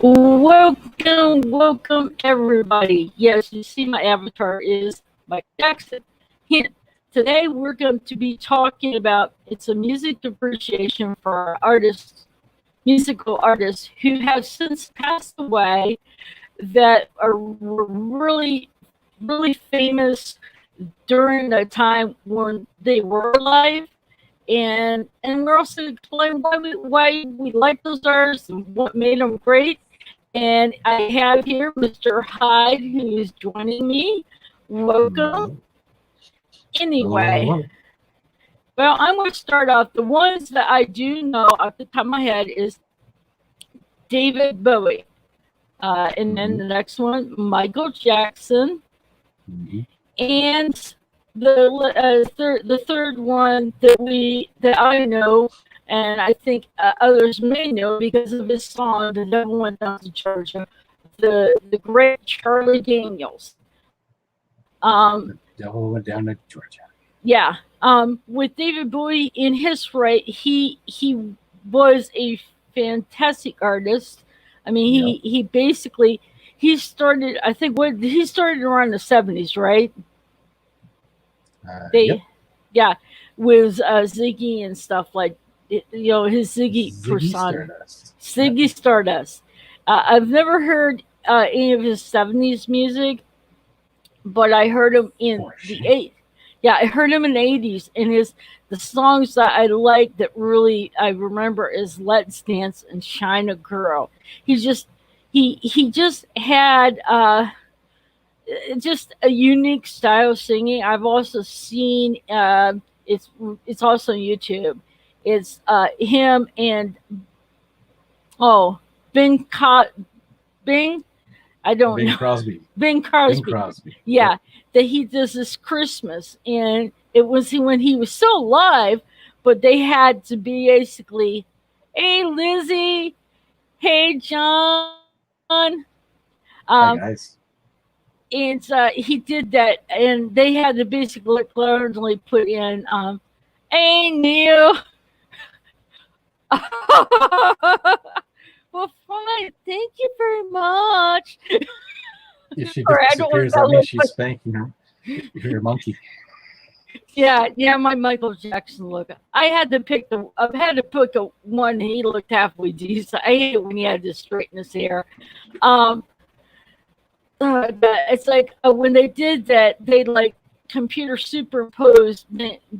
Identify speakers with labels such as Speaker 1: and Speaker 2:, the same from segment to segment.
Speaker 1: Welcome, everybody. Yes, you see my avatar is Mike Jackson. Hint. Today we're going to be talking about it's a music appreciation for our artists, musical artists who have since passed away that were really famous during the time when they were alive, and we're also explain why we like those artists and what made them great. And I have here Mr. Hyde who is joining me. Welcome.
Speaker 2: Hello.
Speaker 1: Anyway,
Speaker 2: Hello.
Speaker 1: well, I'm going to start off. The ones that I do know off the top of my head is David Bowie, and then
Speaker 2: Mm-hmm.
Speaker 1: the next one Michael Jackson,
Speaker 2: Mm-hmm.
Speaker 1: and the third one that I know, and I think others may know because of his song "The Devil Went Down to Georgia," the great Charlie Daniels. Um,
Speaker 2: The devil went down to Georgia.
Speaker 1: yeah, with David Bowie in his right, he was a fantastic artist. I mean,
Speaker 2: Yep.
Speaker 1: he basically he started. I think what he started around the 70s, right?
Speaker 2: Yep.
Speaker 1: They yeah, with Ziggy and stuff like his Ziggy
Speaker 2: Ziggy
Speaker 1: persona,
Speaker 2: Stardust. Yep.
Speaker 1: Ziggy Stardust. I've never heard any of his 70s music, but I heard him in the
Speaker 2: Horseshit.
Speaker 1: eight. Yeah, I heard him in the 80s, and his the songs that I like that really I remember is "Let's Dance" and "China Girl." He just he just had just a unique style of singing. I've also seen it's it's also on YouTube. It's him and oh Bing Bing. I don't
Speaker 2: Bing
Speaker 1: know.
Speaker 2: Crosby.
Speaker 1: Bing
Speaker 2: Bing
Speaker 1: Crosby.
Speaker 2: Crosby. Yep.
Speaker 1: Yeah, that he does this Christmas, and it was when he was still alive, but they had to be basically, hey Lizzie, hey John, um,
Speaker 2: Hi guys.
Speaker 1: and he did that, and they had to basically literally put in, hey Neil. Well, fine, thank you very much.
Speaker 2: If she
Speaker 1: Or I don't want
Speaker 2: disappears,
Speaker 1: that
Speaker 2: that means
Speaker 1: look,
Speaker 2: she's spanking her monkey.
Speaker 1: yeah, my Michael Jackson look. I had to pick a one. He looked halfway decent. I hate it when he had to straighten his hair. Um, it's like when they did that, they like computer superimposed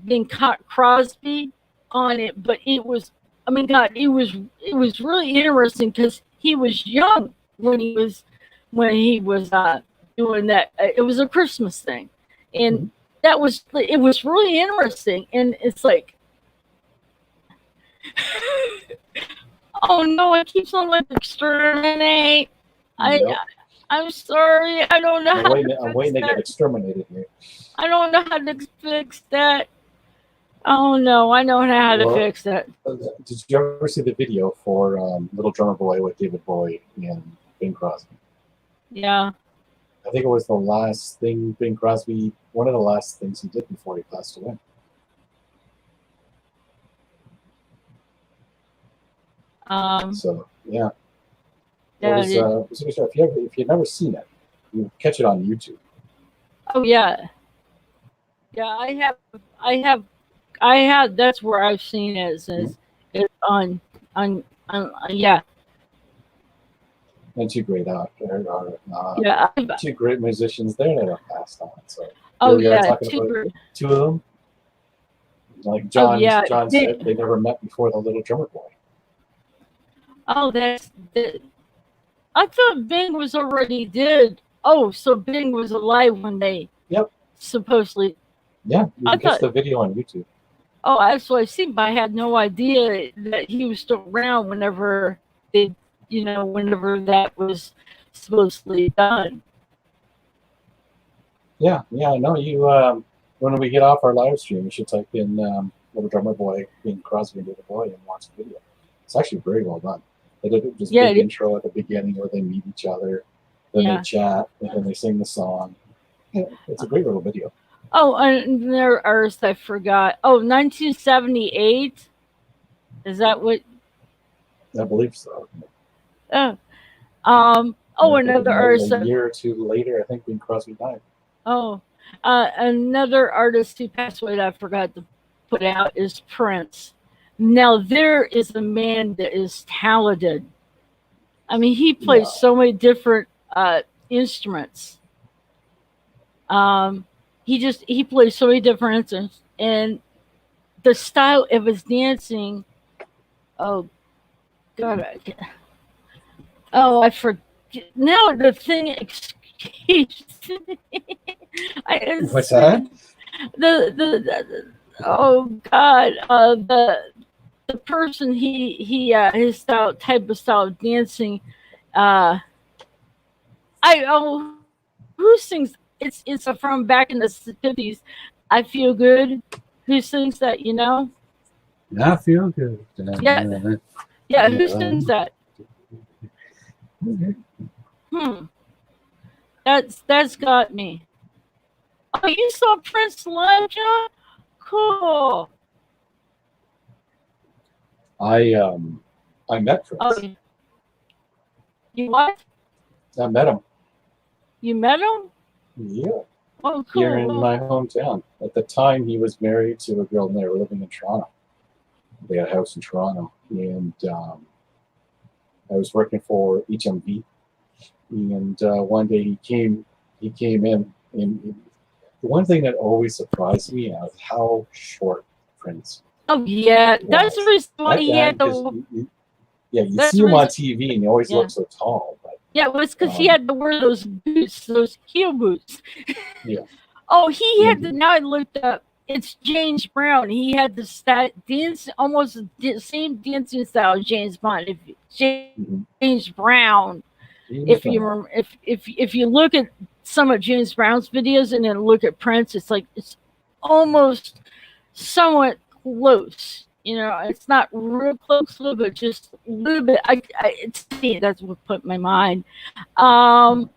Speaker 1: Bing Crosby on it, but it was, I mean, God, it was really interesting because he was young when he was doing that. It was a Christmas thing, and
Speaker 2: Mm-hmm.
Speaker 1: that was it was really interesting. And it's like, oh no, I keep sounding like exterminate. I
Speaker 2: Yep.
Speaker 1: I'm sorry. I don't know how to
Speaker 2: I'm
Speaker 1: fix
Speaker 2: waiting to get
Speaker 1: that.
Speaker 2: exterminated here.
Speaker 1: I don't know how to fix that. Oh no, I know how to
Speaker 2: Well,
Speaker 1: fix that.
Speaker 2: did you ever see the video for Little Drummer Boy with David Bowie and Bing Crosby?
Speaker 1: Yeah.
Speaker 2: I think it was the last thing Bing Crosby, one of the last things he did before he passed away.
Speaker 1: Um.
Speaker 2: So yeah, it
Speaker 1: Yeah.
Speaker 2: was a good show. If you've never seen it, you catch it on YouTube.
Speaker 1: Oh yeah. Yeah. I have. I have. That's where I've seen it.
Speaker 2: Mhm.
Speaker 1: Is on. Yeah.
Speaker 2: And two great
Speaker 1: Yeah.
Speaker 2: two great musicians there that have passed on. So here
Speaker 1: Oh
Speaker 2: we are
Speaker 1: yeah.
Speaker 2: talking about
Speaker 1: Tigger.
Speaker 2: two of them. Like
Speaker 1: Oh yeah.
Speaker 2: John said, they never met before the Little Drummer Boy.
Speaker 1: Oh, that's that. I thought Bing was already dead. Oh, so Bing was alive when they
Speaker 2: Yep.
Speaker 1: supposedly.
Speaker 2: Yeah, you
Speaker 1: I
Speaker 2: can catch
Speaker 1: thought.
Speaker 2: the video on YouTube.
Speaker 1: Oh, that's what I see, but I had no idea that he was still around whenever they, whenever that was supposedly done.
Speaker 2: Yeah, no, you when we get off our live stream, you should type in Little Drummer Boy, Bing Crosby, and David Boy, and watch the video. It's actually very well done. They did this
Speaker 1: Yeah,
Speaker 2: big intro at the beginning where they meet each other, then they
Speaker 1: yeah.
Speaker 2: chat, and then they sing the song. Yeah, it's a great little video.
Speaker 1: Oh, and there are artists I forgot. Oh, 1978. Is that what?
Speaker 2: I believe so.
Speaker 1: Uh,
Speaker 2: And
Speaker 1: oh,
Speaker 2: I think
Speaker 1: another
Speaker 2: a
Speaker 1: artist.
Speaker 2: year or two later, I think Bing Crosby died.
Speaker 1: Oh, another artist who passed away that I forgot to put out is Prince. Now there is a man that is talented. I mean, he
Speaker 2: Yeah,
Speaker 1: plays so many different instruments. Um, he plays so many different instruments, and the style of his dancing. Oh God, I forget. Now the thing escapes me.
Speaker 2: what's
Speaker 1: It's,
Speaker 2: that?
Speaker 1: the oh God, the person his style type of style of dancing. Uh, I who sings? It's from back in the 50s. I feel good. Who sings that? You know?
Speaker 2: I feel good.
Speaker 1: Yeah, yeah. Who
Speaker 2: Yeah.
Speaker 1: sings that? Hmm. That's got me. Oh, you saw Prince live, John? Cool.
Speaker 2: I I met
Speaker 1: Oh,
Speaker 2: Prince.
Speaker 1: you what?
Speaker 2: I met him.
Speaker 1: You met him?
Speaker 2: Yeah,
Speaker 1: Oh,
Speaker 2: here
Speaker 1: cool.
Speaker 2: in
Speaker 1: Well,
Speaker 2: my hometown. At the time, he was married to a girl, and they were living in Toronto. They had a house in Toronto, and I was working for HMV. And one day he came in, and the one thing that always surprised me is how short Prince
Speaker 1: oh yeah, that's the
Speaker 2: was.
Speaker 1: reason why
Speaker 2: That
Speaker 1: he
Speaker 2: guy,
Speaker 1: had
Speaker 2: because
Speaker 1: the.
Speaker 2: yeah, you
Speaker 1: That's
Speaker 2: see
Speaker 1: the
Speaker 2: him on
Speaker 1: reason.
Speaker 2: TV, and he always
Speaker 1: Yeah,
Speaker 2: looks so tall,
Speaker 1: yeah. It was
Speaker 2: but
Speaker 1: because he had to wear those boots, those heel boots.
Speaker 2: yeah,
Speaker 1: Oh, he had the.
Speaker 2: and
Speaker 1: Now I looked up. It's James Brown. He had the dance, almost the same dancing style as James Bond. If James
Speaker 2: mhm,
Speaker 1: Brown, if you
Speaker 2: James Brown.
Speaker 1: if you look at some of James Brown's videos and then look at Prince, it's like it's almost somewhat close. You know, it's not real close, but just a little bit. To me, that's what put my mind. Um,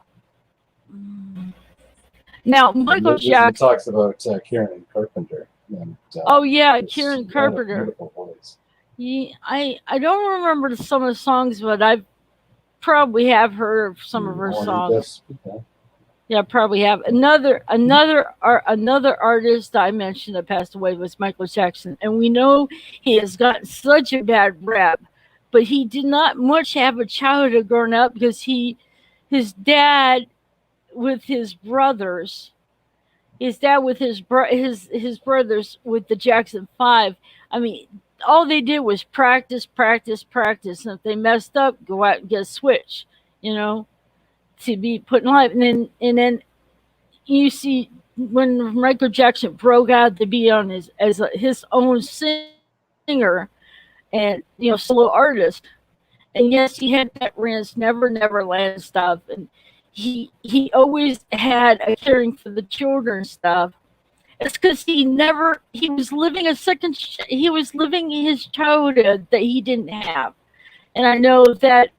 Speaker 1: now Michael
Speaker 2: He
Speaker 1: Jackson.
Speaker 2: talks about Karen Carpenter, and
Speaker 1: Oh yeah,
Speaker 2: it's
Speaker 1: Kieran
Speaker 2: what a
Speaker 1: Carpenter.
Speaker 2: beautiful voice.
Speaker 1: I don't remember some of the songs, but I probably have heard some of her
Speaker 2: Or he
Speaker 1: songs.
Speaker 2: does, you know,
Speaker 1: Yeah, probably have. Another artist I mentioned that passed away was Michael Jackson, and we know he has gotten such a bad rap, but he did not much have a childhood growing up because his dad with his brothers, his dad with his brothers with the Jackson Five. I mean, all they did was practice, practice, practice, and if they messed up, go out and get a switch. You know, to be put in life, and then you see when Michael Jackson broke out to be on his own singer and solo artist, and yes, he had that Rance Never Land stuff, and he always had a caring for the children stuff. It's because he was living he was living his childhood that he didn't have, and I know that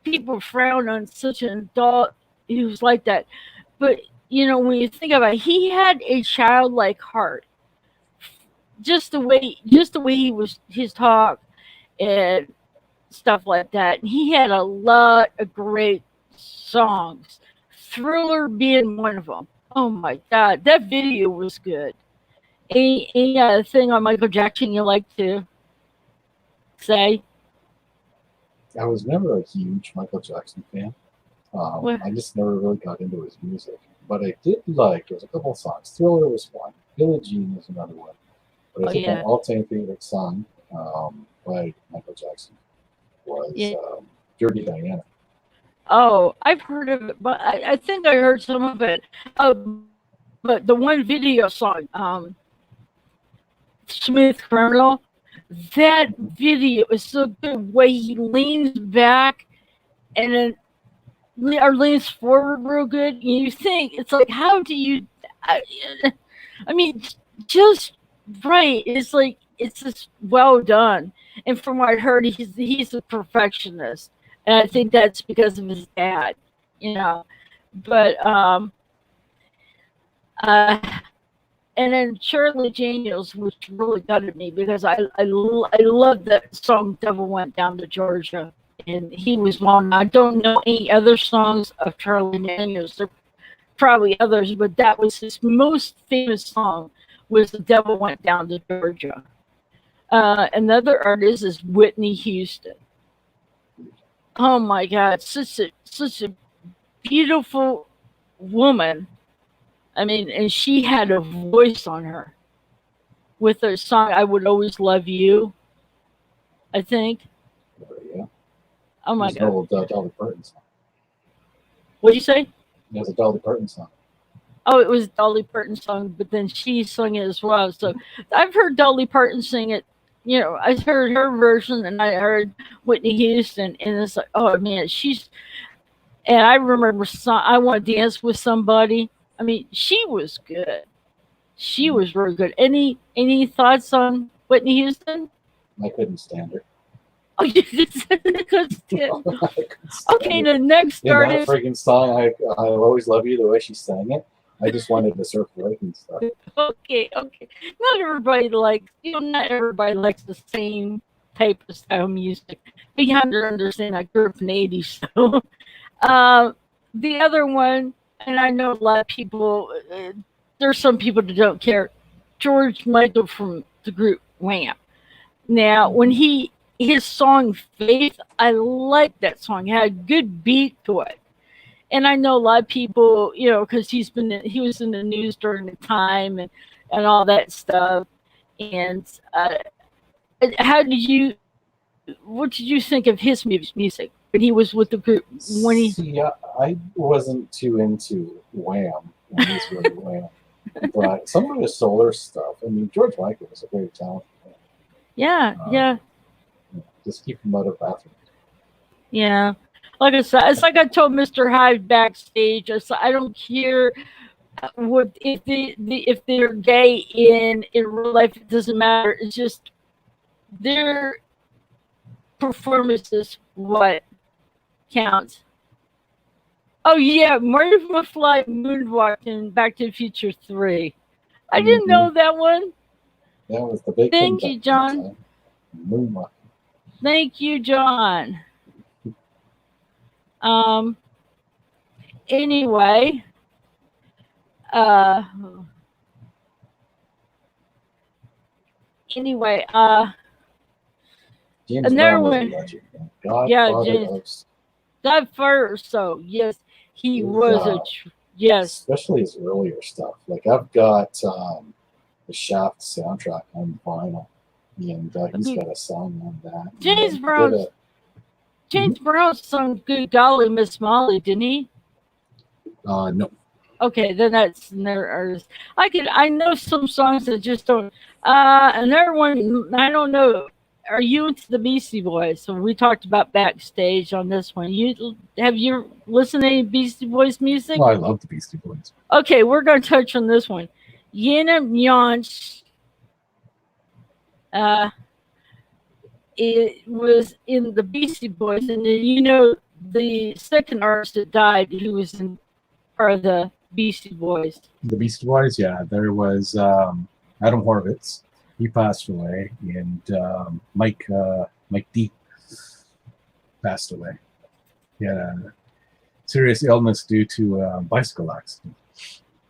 Speaker 1: people frown on such an adult who's like that, but when you think about it, he had a childlike heart. Just the way he was his talk and stuff like that. And he had a lot of great songs. Thriller being one of them. Oh my God, that video was good. Any thing on Michael Jackson you like to say?
Speaker 2: I was never a huge Michael Jackson fan.
Speaker 1: Well,
Speaker 2: I just never really got into his music. But I did like, there's a couple of songs. Thriller was one. Billie Jean was another one. But I
Speaker 1: oh
Speaker 2: think my
Speaker 1: yeah,
Speaker 2: all-time favorite song by Michael Jackson was
Speaker 1: yeah.
Speaker 2: Dirty Diana.
Speaker 1: Oh, I've heard of it, but I think I heard some of it. But the one video song, Smooth Criminal, that video is so good. Way he leans back and then or leans forward real good. You think it's like, how do you? I, I mean, just right. It's like it's just well done. And from what I heard, he's a perfectionist, and I think that's because of his dad. You know, but uh, and then Shirley Daniels, which really gutted me because I love that song "Devil Went Down to Georgia." and he was one. I don't know any other songs of Charlie Daniels. There are probably others, but that was his most famous song. Was "The Devil Went Down to Georgia." Another artist is Whitney Houston. Oh my God, such a beautiful woman. I mean, and she had a voice on her with her song "I Would Always Love You." I think.
Speaker 2: Yeah.
Speaker 1: Oh my
Speaker 2: There's
Speaker 1: God.
Speaker 2: no old Dolly Parton song.
Speaker 1: What'd you say?
Speaker 2: There's a Dolly Parton song.
Speaker 1: Oh, it was Dolly Parton song, but then she sung it as well. So I've heard Dolly Parton sing it. You know, I heard her version, and I heard Whitney Houston, and it's like, oh man, she's. And I remember I Want to Dance with Somebody. I mean, she was good. She was really good. Any thoughts on Whitney Houston?
Speaker 2: I couldn't stand her.
Speaker 1: Oh, you couldn't stand.
Speaker 2: I couldn't stand
Speaker 1: Okay,
Speaker 2: her.
Speaker 1: the next
Speaker 2: In that
Speaker 1: artist.
Speaker 2: freaking song, I'll always love you. The way she sang it, I just wanted to surf right and stuff.
Speaker 1: Okay. Not everybody likes the same type of style music. But you have to understand, I grew up in the 80s, so. The other one, and I know a lot of people, there's some people that don't care, George Michael from the group Wham. Now, when his song Faith, I like that song. It had a good beat to it. And I know a lot of people, because he was in the news during the time and all that stuff. And what did you think of his music when he was with the group?
Speaker 2: See, I wasn't too into Wham when he was really Wham, but some of his solar stuff. I mean, George Michael was a very talented man.
Speaker 1: Yeah.
Speaker 2: Just keep him out of bathrooms.
Speaker 1: Yeah. Like I said, it's like I told Mr. Hyde backstage. I don't care if they're gay in real life. It doesn't matter. It's just their performances what counts. Oh yeah, Marty McFly moonwalked in Back to the Future 3. I didn't know that one.
Speaker 2: That was the big
Speaker 1: Thank
Speaker 2: thing.
Speaker 1: you, John.
Speaker 2: Moonwalking.
Speaker 1: Thank you, John. Anyway,
Speaker 2: James
Speaker 1: another
Speaker 2: Brown was a
Speaker 1: one.
Speaker 2: legend.
Speaker 1: Yeah, James. God first, so yes, he was yes.
Speaker 2: Especially his earlier stuff. Like I've got the Shaft soundtrack on vinyl, and he's got a song on that.
Speaker 1: James Brown sung "Good Golly Miss Molly," didn't he?
Speaker 2: No.
Speaker 1: Okay, then that's another artist. I know some songs that just don't. Another one, I don't know. Are you into the Beastie Boys? So we talked about backstage on this one. Have you listened to any Beastie Boys music?
Speaker 2: Oh, I love the Beastie Boys.
Speaker 1: Okay, we're going to touch on this one. Yana Yonch. It was in the Beastie Boys, and then the second artist that died, who was in part of the Beastie Boys.
Speaker 2: The Beastie Boys, yeah. There was Adam Horvitz. He passed away, and Mike D passed away. He had a serious illness due to a bicycle accident.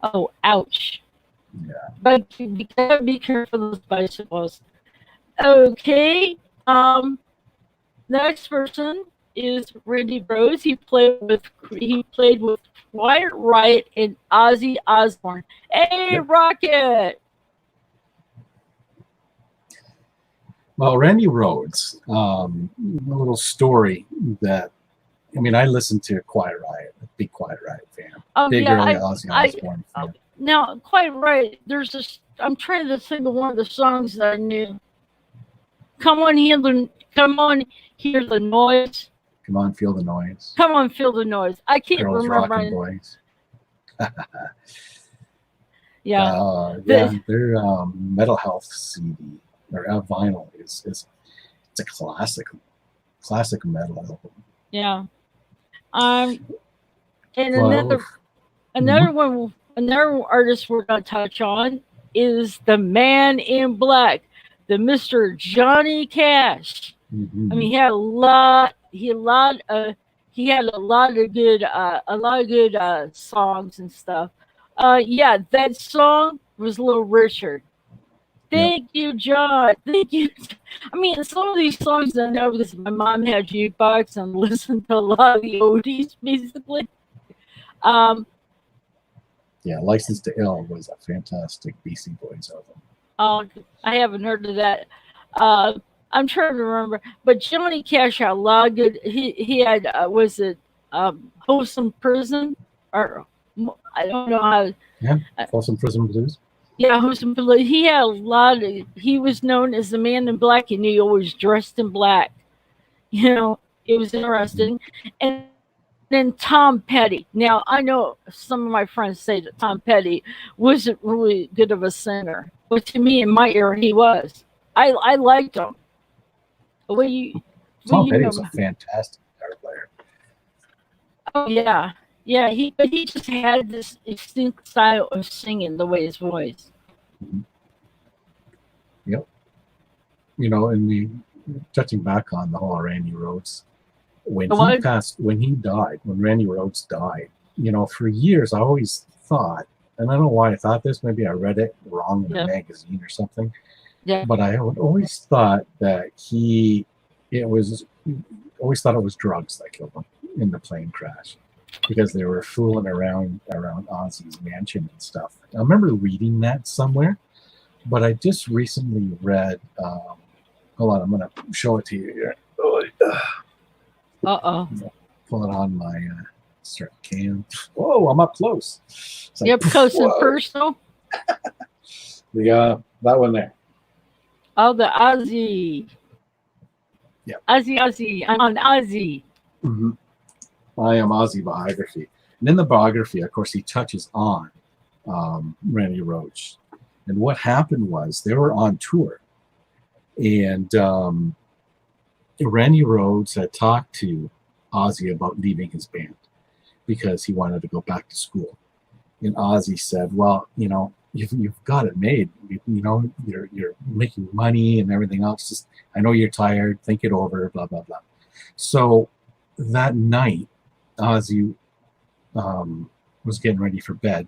Speaker 1: Oh, ouch.
Speaker 2: Yeah.
Speaker 1: But you gotta be careful of those bicycles. Okay. Next person is Randy Rose. He played with Quiet Riot and Ozzy Osbourne. Hey, yep. Rocket!
Speaker 2: Well, Randy Rhoads, a little story that, I listened to Quiet Riot, a big Quiet Riot fan. Big early Ozzy Osbourne fan.
Speaker 1: Now, Quiet Riot, I'm trying to think of one of the songs that I knew. Come on, hear the noise.
Speaker 2: Come on, feel the noise.
Speaker 1: Come on, feel the noise. I can't
Speaker 2: Girls
Speaker 1: remember.
Speaker 2: Rockin' Boys.
Speaker 1: Yeah.
Speaker 2: Their Metal Health CD or vinyl it's a classic metal album.
Speaker 1: Yeah. And another artist we're gonna touch on is the Man in Black, the Mr. Johnny Cash.
Speaker 2: Mm-hmm.
Speaker 1: He had a lot he had a lot of good songs and stuff. Yeah, that song was Little Richard.
Speaker 2: Yep.
Speaker 1: Thank you, John. Thank you. I mean, some of these songs I know because my mom had jukebox and listened to a lot of the oldies, basically. Um,
Speaker 2: Yeah, License to Ill was a fantastic Beastie Boys album.
Speaker 1: I haven't heard of that. Uh, I'm trying to remember, but Johnny Cash had a lot of good. He had was it Wholesome Prison or I don't know how.
Speaker 2: Yeah,
Speaker 1: Uh,
Speaker 2: Folsom Prison Blues.
Speaker 1: yeah, Wholesome Prison. He had a lot of. He was known as the Man in Black, and he always dressed in black. You know, it was
Speaker 2: Mhm.
Speaker 1: interesting. And then Tom Petty. Now I know some of my friends say that Tom Petty wasn't really good of a singer, but to me, in my era, he was. I liked him. What you what
Speaker 2: Tom
Speaker 1: you
Speaker 2: Petty was
Speaker 1: know?
Speaker 2: a fantastic guitar player.
Speaker 1: Oh yeah, yeah. He just had this distinct style of singing the way his voice.
Speaker 2: Mhm. Yep. You know, and we touching back on the whole Randy Rhoads,
Speaker 1: What?
Speaker 2: when he died, when Randy Rhoads died, you know, for years I always thought, and I don't know why I thought this, maybe I read it wrong in a
Speaker 1: Yeah,
Speaker 2: magazine or something,
Speaker 1: yeah.
Speaker 2: but I would always thought that it was, always thought it was drugs that killed him in the plane crash because they were fooling around Ozzy's mansion and stuff. I remember reading that somewhere, but I just recently read. Hold on, I'm gonna show it to you here. Oh,
Speaker 1: Uh-oh.
Speaker 2: pull it on my start cam. Whoa, I'm up close. It's like,
Speaker 1: You're up close and
Speaker 2: whoa.
Speaker 1: personal.
Speaker 2: That one there.
Speaker 1: Oh, the Ozzy.
Speaker 2: Yeah.
Speaker 1: Ozzy. I'm on Ozzy.
Speaker 2: hmm I Am Ozzy biography. And in the biography, of course, he touches on Randy Roach. And what happened was they were on tour, and Randy Rhoads had talked to Ozzy about leaving his band because he wanted to go back to school. And Ozzy said, "Well, you know, you've got it made. You know, you're making money and everything else. Just, I know you're tired. Think it over. Blah blah blah." So that night, Ozzy was getting ready for bed.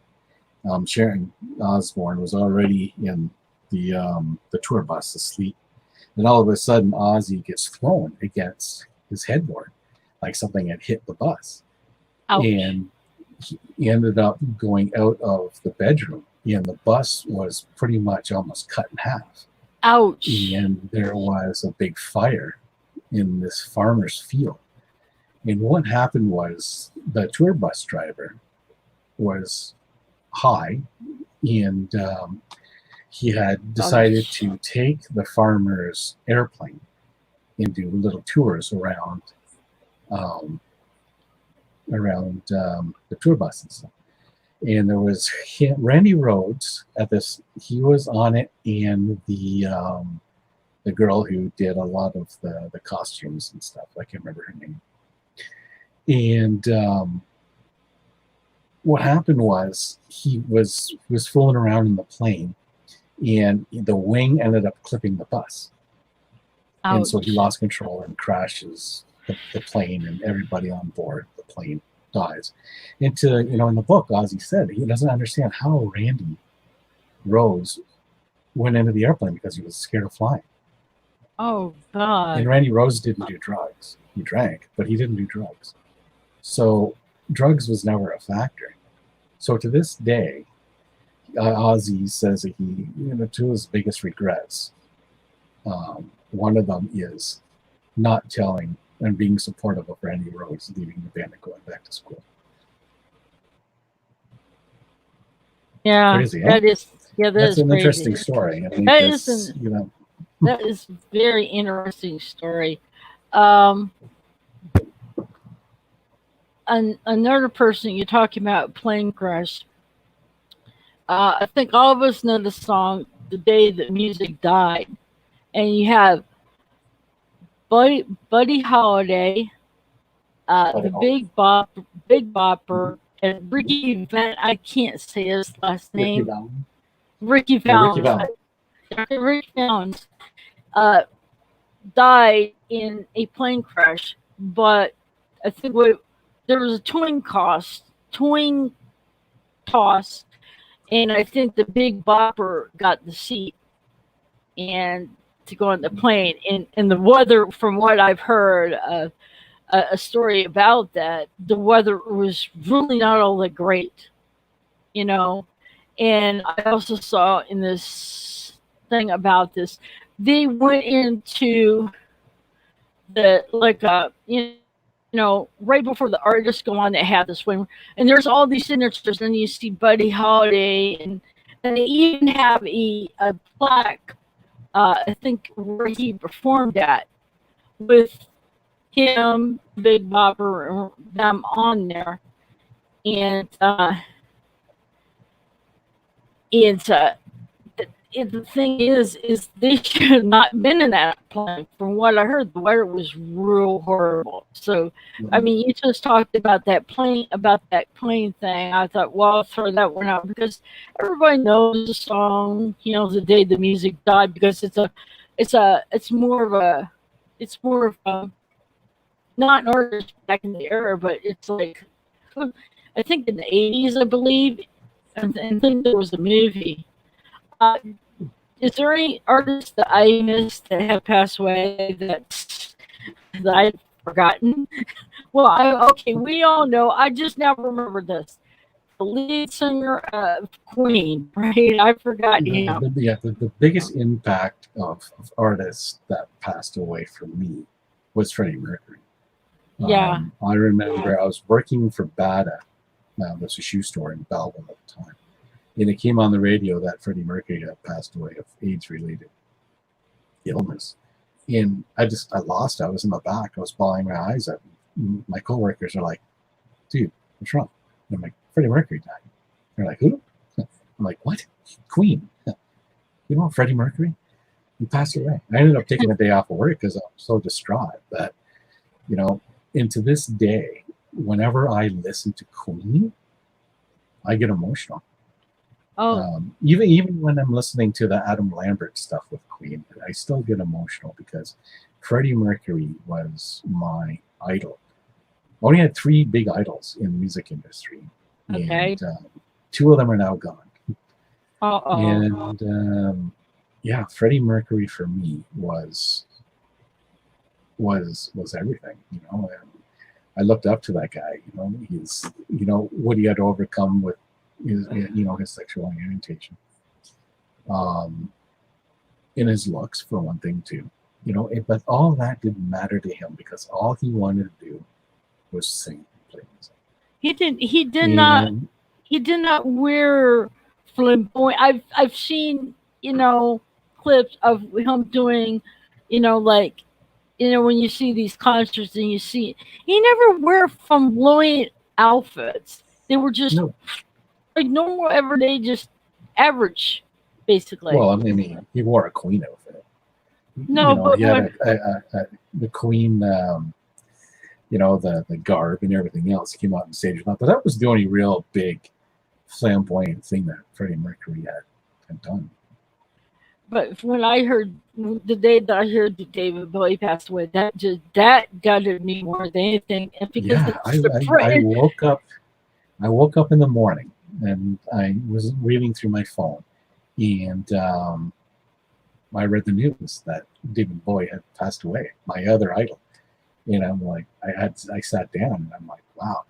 Speaker 2: Sharon Osbourne was already in the tour bus asleep, and all of a sudden, Ozzy gets thrown against his headboard, like something had hit the bus,
Speaker 1: Ouch.
Speaker 2: and he ended up going out of the bedroom, and the bus was pretty much almost cut in half,
Speaker 1: Ouch.
Speaker 2: and there was a big fire in this farmer's field. And what happened was the tour bus driver was high, and he had decided
Speaker 1: Ouch.
Speaker 2: to take the farmer's airplane and do little tours um, around the tour bus and stuff. And there was Randy Rhoads at this. He was on it, and the girl who did a lot of the costumes and stuff. I can't remember her name. And what happened was he was fooling around in the plane, and the wing ended up clipping the bus, and so he
Speaker 1: Ouch.
Speaker 2: lost control and crashes the plane, and everybody on board the plane dies. And in the book, Ozzy said he doesn't understand how Randy Rhoads went into the airplane because he was scared of flying.
Speaker 1: Oh
Speaker 2: And
Speaker 1: God.
Speaker 2: Randy Rhoads didn't do drugs. He drank, but he didn't do drugs. So drugs was never a factor. So to this day, Ozzy says that two of his biggest regrets, one of them is not telling and being supportive of Randy Rhoads leaving the band and going back to school.
Speaker 1: Yeah,
Speaker 2: Crazy, eh?
Speaker 1: that is. Yeah, that
Speaker 2: That's
Speaker 1: is
Speaker 2: an
Speaker 1: crazy.
Speaker 2: interesting story. I think
Speaker 1: That is
Speaker 2: that's,
Speaker 1: an. That is very interesting story. Um, another person you're talking about plane crash. I think all of us know the song "The Day That Music Died," and you have Buddy Holiday, the Big Bopper, and Ricky Van. I can't say his last
Speaker 2: Ricky
Speaker 1: name.
Speaker 2: Valens.
Speaker 1: Ricky
Speaker 2: Yeah, Ricky
Speaker 1: Valens.
Speaker 2: Valens.
Speaker 1: Dr. Ricky Valens uh, died in a plane crash. but I think there was a towing toss, and I think the Big Bopper got the seat and to go on the plane. And the weather, from what I've heard, a story about that, the weather was really not all that great, you know. And I also saw in this thing about this, they went into the like right before the artists go on, they have this swing, and there's all these signatures, and you see Buddy Holiday, and they even have a plaque, I think where he performed at, with him, Big Bopper, and them on there, and it's the thing is they should have not been in that plane. From what I heard, the weather was real horrible. So, I
Speaker 2: Mhm.
Speaker 1: mean, you just talked about that plane thing. I thought, well, I'll throw that one out because everybody knows the song. The day the music died, because it's more of a, it's more of a, not an artist back in the era, but it's like, I think in the '80s, I believe, and think there was a movie. Uh, is there any artists that I missed that have passed away that I've forgotten? Well, okay, we all know. I just now remember this. The lead singer of Queen, right? I forgot him.
Speaker 2: The biggest impact of artists that passed away for me was Freddie Mercury.
Speaker 1: Yeah.
Speaker 2: I remember I was working for Bata. There's a shoe store in Belleville at the time. And it came on the radio that Freddie Mercury had passed away of AIDS-related illness. And I lost it. I was in the back. I was bawling my eyes out. My coworkers are like, dude, what's wrong? And I'm like, Freddie Mercury died. They're like, who? I'm like, what? Queen. You know Freddie Mercury? He passed away. I ended up taking a day off of work because I was so distraught that, you know, and to this day, whenever I listen to Queen, I get emotional.
Speaker 1: Oh,
Speaker 2: Even when I'm listening to the Adam Lambert stuff with Queen, I still get emotional because Freddie Mercury was my idol. I only had three big idols in the music industry,
Speaker 1: okay.
Speaker 2: and two of them are now gone.
Speaker 1: Uh-oh.
Speaker 2: And yeah, Freddie Mercury for me was everything. And I looked up to that guy. He's what he had to overcome with his sexual orientation, um, in his looks for one thing too. But all that didn't matter to him because all he wanted to do was sing and play music.
Speaker 1: He did. He did not.
Speaker 2: And
Speaker 1: He did not wear flamboyant. I've seen clips of him doing, like when you see these concerts and you see he never wear flamboyant outfits. They were just
Speaker 2: no,
Speaker 1: like normal, everyday, just average, basically.
Speaker 2: well, I mean, he wore a Queen outfit.
Speaker 1: No, but
Speaker 2: He had
Speaker 1: when
Speaker 2: the Queen, the garb and everything else. He came out on stage with that, but that was the only real big flamboyant thing that Freddie Mercury had done.
Speaker 1: when I heard the day that I heard that David Bowie passed away, that gutted me more than anything, and because
Speaker 2: Yeah,
Speaker 1: it's the
Speaker 2: I woke up in the morning and I was reading through my phone, and I read the news that David Bowie had passed away, my other idol. And I'm like, I sat down and I'm like, wow.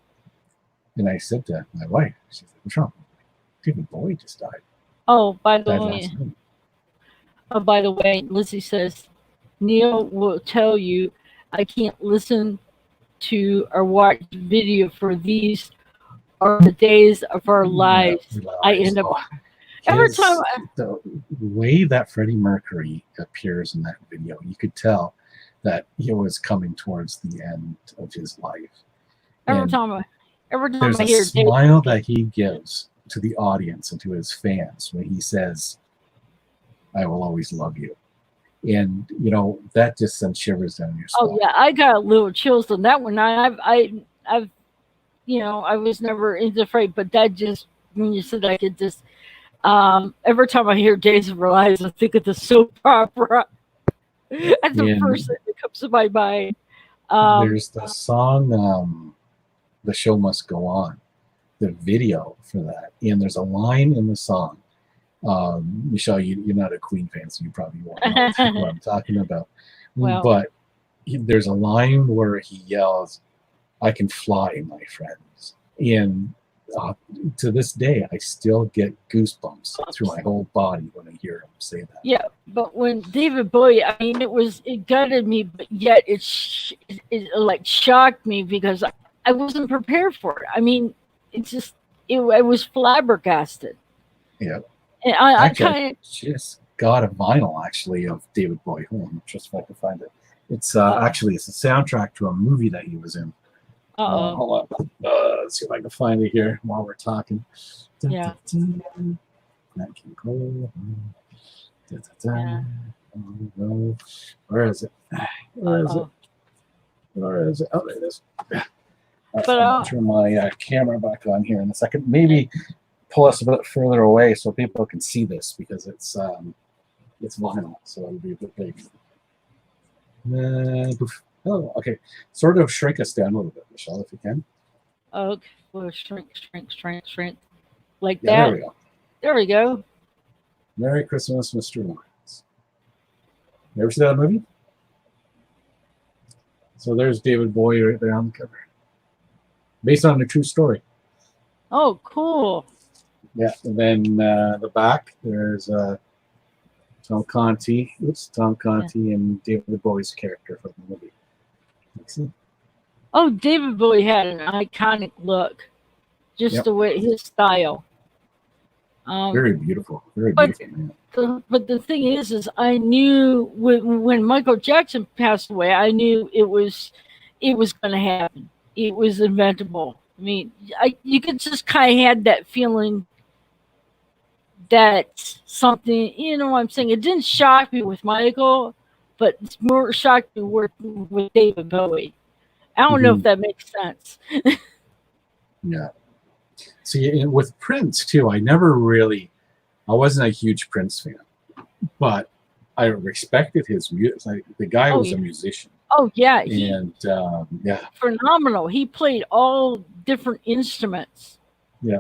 Speaker 2: And I said to my wife, she said, what's wrong? David Bowie just died.
Speaker 1: oh,
Speaker 2: Died last night.
Speaker 1: by the way, Lizzie says Neil will tell you I can't listen to or watch video for these are the days of our
Speaker 2: Yeah,
Speaker 1: lives. I
Speaker 2: realize,
Speaker 1: end up
Speaker 2: oh,
Speaker 1: every time.
Speaker 2: the way that Freddie Mercury appears in that video, you could tell that he was coming towards the end of his life.
Speaker 1: Every
Speaker 2: And
Speaker 1: time I, every time
Speaker 2: there's
Speaker 1: I
Speaker 2: a
Speaker 1: hear David,
Speaker 2: smile that he gives to the audience and to his fans when he says, I will always love you. And, that just sends shivers down your
Speaker 1: oh
Speaker 2: spine.
Speaker 1: yeah, I got a little chills on that one. I've, I was never into afraid, but that just when you said I could just, every time I hear Days of Our Lives, I think of the soap opera. That's the first
Speaker 2: And
Speaker 1: thing that comes to my mind.
Speaker 2: There's the song, "The Show Must Go On," the video for that, and there's a line in the song. Michelle, you're not a Queen fan, so you probably won't know what I'm talking about.
Speaker 1: Well,
Speaker 2: But there's a line where he yells, "I can fly, my friends," and to this day, I still get goosebumps through my whole body when I hear him say that.
Speaker 1: yeah, but when David Bowie, I mean, it gutted me, but yet it like shocked me because I wasn't prepared for it. I mean, it's just I was flabbergasted.
Speaker 2: Yeah.
Speaker 1: And I
Speaker 2: Actually,
Speaker 1: kind
Speaker 2: I just got a vinyl actually of David Bowie. Hold on, just if I can find it. It's actually it's a soundtrack to a movie that he was in.
Speaker 1: of
Speaker 2: Hold on. Let's see if I can find it here while we're talking.
Speaker 1: Yeah.
Speaker 2: That can go.
Speaker 1: Yeah.
Speaker 2: Where is it? Where is it? Where is it? Oh, there it is.
Speaker 1: But
Speaker 2: I'll turn my camera back on here in a second. Maybe pull us a bit further away so people can see this because it's vinyl, so it'll be a bit big. Oh, okay. Sort of shrink us down a little bit, Michelle, if you can.
Speaker 1: okay, well, shrink, like
Speaker 2: Yeah,
Speaker 1: that.
Speaker 2: there we go.
Speaker 1: There we go.
Speaker 2: Merry Christmas, Mr. Lawrence. You ever see that movie? So there's David Bowie right there on the cover. Based on a true story.
Speaker 1: Oh, cool.
Speaker 2: Yeah, and then the back, there's Tom Conti and David Bowie's character from the movie.
Speaker 1: Oh, David Bowie had an iconic look, just the way his style.
Speaker 2: Very beautiful, very beautiful man.
Speaker 1: But the thing is I knew when Michael Jackson passed away, I knew it was going to happen. It was inventable. I mean, you could just kind of had that feeling that something, you know what I'm saying? It didn't shock me with Michael, but it's more shocked me with David Bowie. I don't know if that makes sense.
Speaker 2: Yeah. See, with Prince too, I wasn't a huge Prince fan, but I respected his music. Like, the guy was a musician.
Speaker 1: Oh yeah, phenomenal. He played all different instruments.
Speaker 2: Yeah,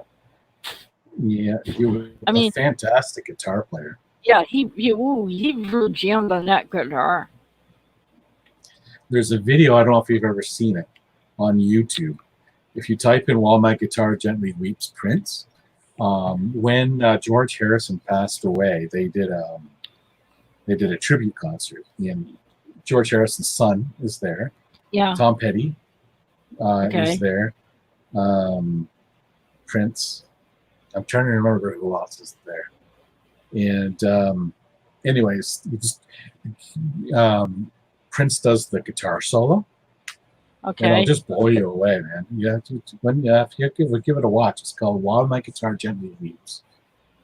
Speaker 2: he was a fantastic guitar player.
Speaker 1: Yeah, he really jammed on that guitar.
Speaker 2: There's a video, I don't know if you've ever seen it, on YouTube. If you type in "While My Guitar Gently Weeps" Prince, when George Harrison passed away, they did a tribute concert, and George Harrison's son is there.
Speaker 1: Yeah.
Speaker 2: Tom Petty is there. Prince. I'm trying to remember who else is there. And anyways, Prince does the guitar solo.
Speaker 1: Okay.
Speaker 2: And it'll just blow you away, man. If you give it a watch, it's called "While My Guitar Gently Weeps"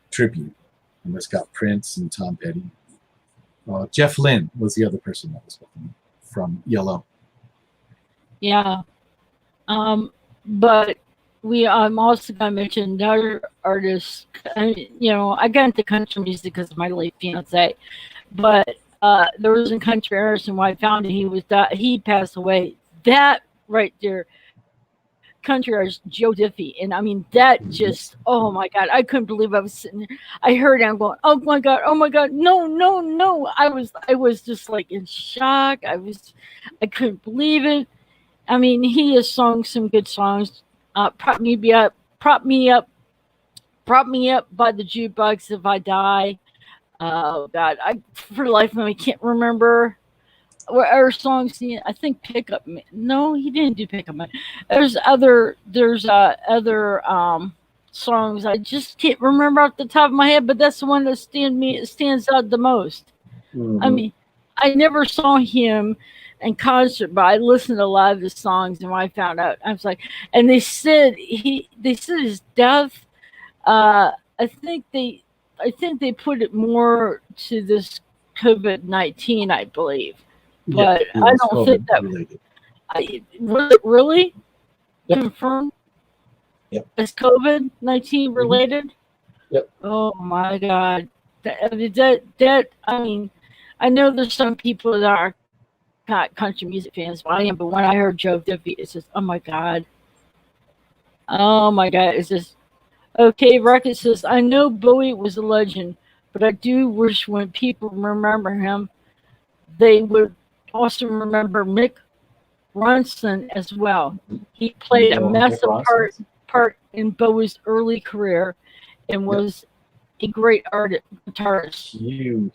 Speaker 2: tribute, and it's got Prince and Tom Petty. Jeff Lynne was the other person that was with him from Yellow.
Speaker 1: Yeah, but I'm also gonna mention another artist. I got into country music because of my late fiance, but there was a country artist, and when I found it, he passed away. That right there, country artist Joe Diffie, and I mean that just, oh my God, I couldn't believe I was sitting there. I heard him going, oh my God, no. I was just like in shock. I couldn't believe it. I mean, he has sung some good songs. Prop me up by the Jukebox If I Die. Oh God, for the life of me can't remember. Or songs, I think Pickup Man. No, he didn't do Pickup Man. There's other songs I just can't remember off the top of my head, but that's the one that stands out the most. I mean, I never saw him in concert, but I listened to a lot of his songs, and when I found out, I was like, and they said his death. I think they put it more to this COVID-19, I believe. But I don't think that related. Was it really confirmed?
Speaker 2: Yep.
Speaker 1: It's COVID-19 related.
Speaker 2: Yep.
Speaker 1: Oh my God! That I mean, I know there's some people that are not country music fans, but I am. But when I heard Joe Diffie, it's just, oh my god, it's just okay. Rocket says, I know Bowie was a legend, but I do wish when people remember him, they would also remember Mick Ronson as well. He
Speaker 2: You
Speaker 1: played a
Speaker 2: know Mick
Speaker 1: massive
Speaker 2: Ronson?
Speaker 1: part in Bowie's early career and
Speaker 2: Yep.
Speaker 1: was a great guitarist.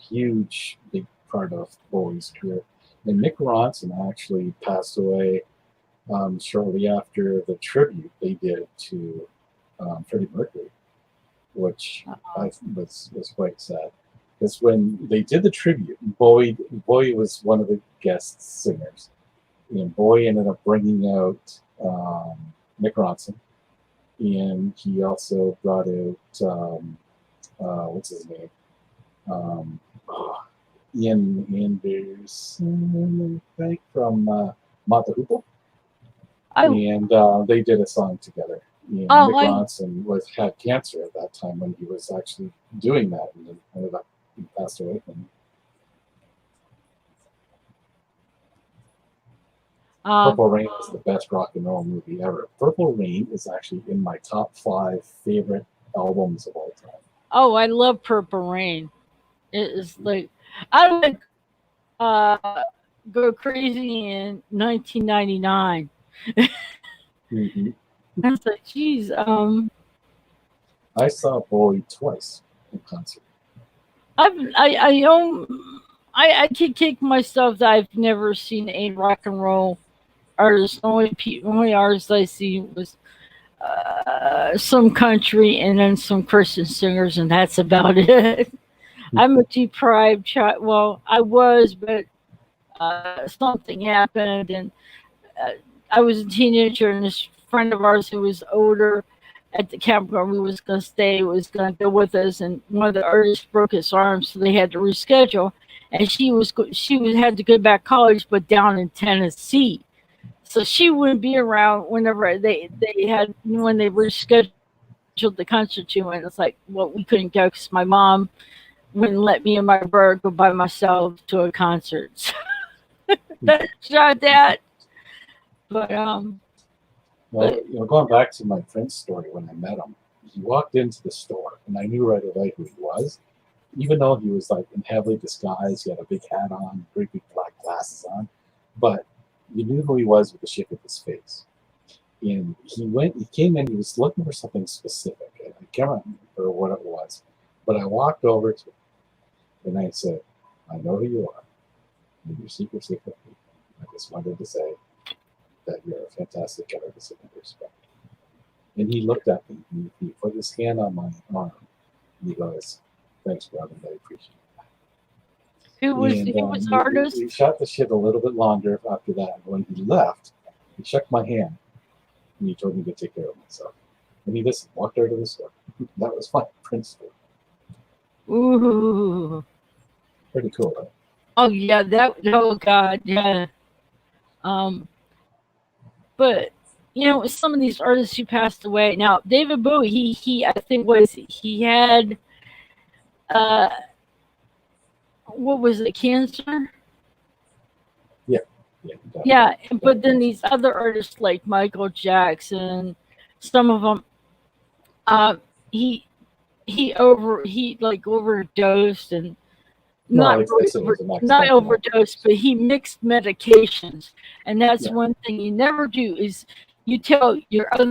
Speaker 2: Huge, big part of Bowie's career. And Mick Ronson actually passed away shortly after the tribute they did to Freddie Mercury, which I was quite sad. Because when they did the tribute, Bowie was one of the guest singers. And Bowie ended up bringing out Mick Ronson, and he also brought out what's his name? Um, oh, Ian Anderson, I think, from Mott the Hoople.
Speaker 1: I
Speaker 2: And they did a song together. And
Speaker 1: oh
Speaker 2: Mick
Speaker 1: I
Speaker 2: Ronson had cancer at that time when he was actually doing that, and then ended up he passed away from it. Purple Rain is the best rock and roll movie ever. Purple Rain is actually in my top 5 favorite albums of all time.
Speaker 1: oh I love Purple Rain. It is like I would go crazy in 1999.
Speaker 2: Mm-hmm.
Speaker 1: I was like, geez,
Speaker 2: I saw Bowie twice in concert.
Speaker 1: I don't. I can kick myself that I've never seen a rock and roll artist. Only artist I see was some country and then some Christian singers, and that's about it. I'm a deprived child. Well, I was, but something happened, and uh, I was a teenager, and this friend of ours who was older at the campground we was going to stay was going to go with us, and one of the artists broke his arm, so they had to reschedule, and she was had to go back to college, but down in Tennessee, so she wouldn't be around whenever they had when they rescheduled the concert to, and it's like, well, we couldn't go because my mom wouldn't let me and my brother go by myself to a concert. That's not that, but
Speaker 2: Well, going back to my friend's story when I met him, he walked into the store and I knew right away who he was, even though he was like in heavily disguised. He had a big hat on, great big black glasses on, but you knew who he was with the shape of his face. And he came in, he was looking for something specific, and I can't remember what it was, but I walked over to him and I said, I know who you are. You're secret. I just wanted to say that you're a fantastic artist and I respect. And he looked at me and he put his hand on my arm and he goes, thanks, brother, I appreciate it.
Speaker 1: who was the artist?
Speaker 2: We shot the shit a little bit longer after that. When he left, he shook my hand and he told me to take care of myself. And he just walked out of the store. That was my principle.
Speaker 1: Ooh.
Speaker 2: Pretty cool, right?
Speaker 1: Oh yeah, oh god, yeah. Um, but some of these artists who passed away. Now, David Bowie, he I think he had uh what was it, cancer?
Speaker 2: Yeah.
Speaker 1: Yeah, but then these other artists like Michael Jackson, some of them, uh, he he like overdosed and
Speaker 2: No,
Speaker 1: not
Speaker 2: I
Speaker 1: really
Speaker 2: said it was an
Speaker 1: not
Speaker 2: accidental
Speaker 1: overdosed, but he mixed medications, and that's
Speaker 2: Yeah.
Speaker 1: one thing you never do is you tell your other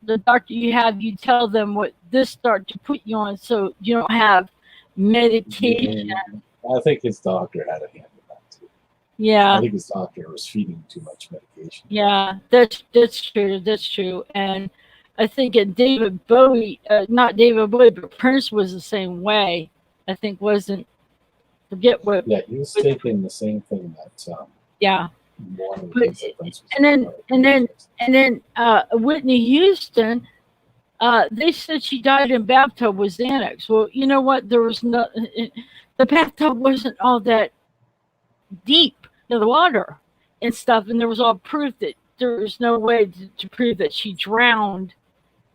Speaker 1: the doctor you have, you tell them what this start to put you on, so you don't have medication.
Speaker 2: And I think his doctor had a hand in that too.
Speaker 1: Yeah.
Speaker 2: I think his doctor was feeding too much medication.
Speaker 1: Yeah, that's true. That's true. And I think David Bowie, not David Bowie, but Prince was the same way. I think wasn't forget what.
Speaker 2: Yeah, he was taking the same thing that
Speaker 1: Yeah,
Speaker 2: one of the
Speaker 1: but
Speaker 2: things that Prince was
Speaker 1: and then
Speaker 2: doing.
Speaker 1: and then Whitney Houston. They said she died in bathtub with Xanax. Well, you know what? There was no. The bathtub wasn't all that deep, the water and stuff, and there was all proof that there was no way to prove that she drowned.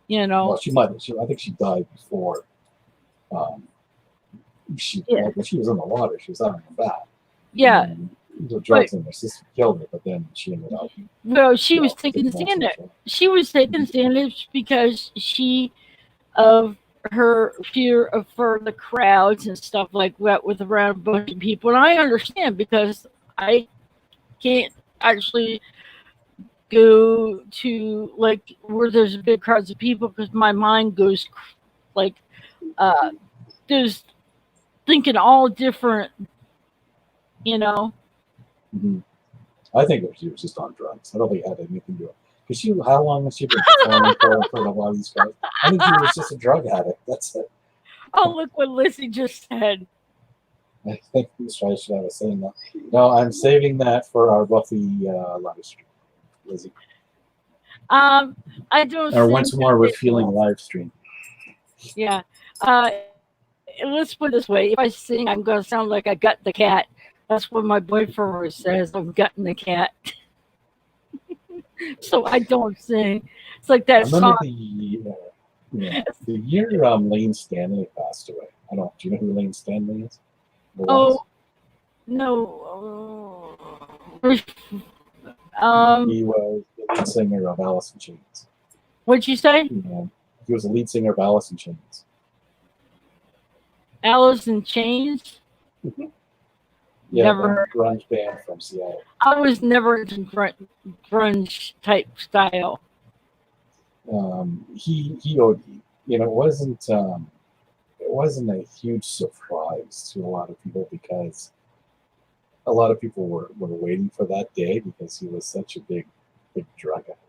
Speaker 2: Well, she might. I think she died before. She
Speaker 1: Yeah.
Speaker 2: When she was in the water, she was out in the bath.
Speaker 1: Yeah.
Speaker 2: And the
Speaker 1: But
Speaker 2: drugs and her sister killed her, but then she ended up,
Speaker 1: well, she was taking
Speaker 2: taking on some
Speaker 1: Xanax.
Speaker 2: drugs.
Speaker 1: She was taking Xanax because she of her fear of for the crowds and stuff like that with around a bunch of people. And I understand because I can't actually go to like where there's big crowds of people because my mind goes like uh there's thinking all different, you know.
Speaker 2: Mhm. I think she was just on drugs. I don't think it had anything to do with it. Because how long has she been performing for a lot of these guys? I think she was just a drug addict. That's it.
Speaker 1: Oh, look what Lizzie just said.
Speaker 2: I think I should have a saying that. No, I'm saving that for our Buffy live stream, Lizzie.
Speaker 1: Um, I don't
Speaker 2: Or
Speaker 1: think
Speaker 2: once more with feeling live stream.
Speaker 1: yeah. Let's put it this way: if I sing, I'm gonna sound like I got the cat. That's what my boyfriend always says. I'm gutting the cat. So I don't sing. It's like
Speaker 2: I
Speaker 1: that
Speaker 2: remember
Speaker 1: song.
Speaker 2: the year Lane Stanley passed away. I don't. Do you know who Lane Stanley is? Or was?
Speaker 1: Oh no.
Speaker 2: He was the lead singer of Alice in Chains.
Speaker 1: What'd you say?
Speaker 2: He was the lead singer of Alice in Chains.
Speaker 1: Alice in Chains?
Speaker 2: Yeah,
Speaker 1: Never
Speaker 2: the
Speaker 1: heard.
Speaker 2: grunge band from Seattle.
Speaker 1: I was never into grunge type style.
Speaker 2: He OD'd. It wasn't a huge surprise to a lot of people because a lot of people were waiting for that day because he was such a big drug addict.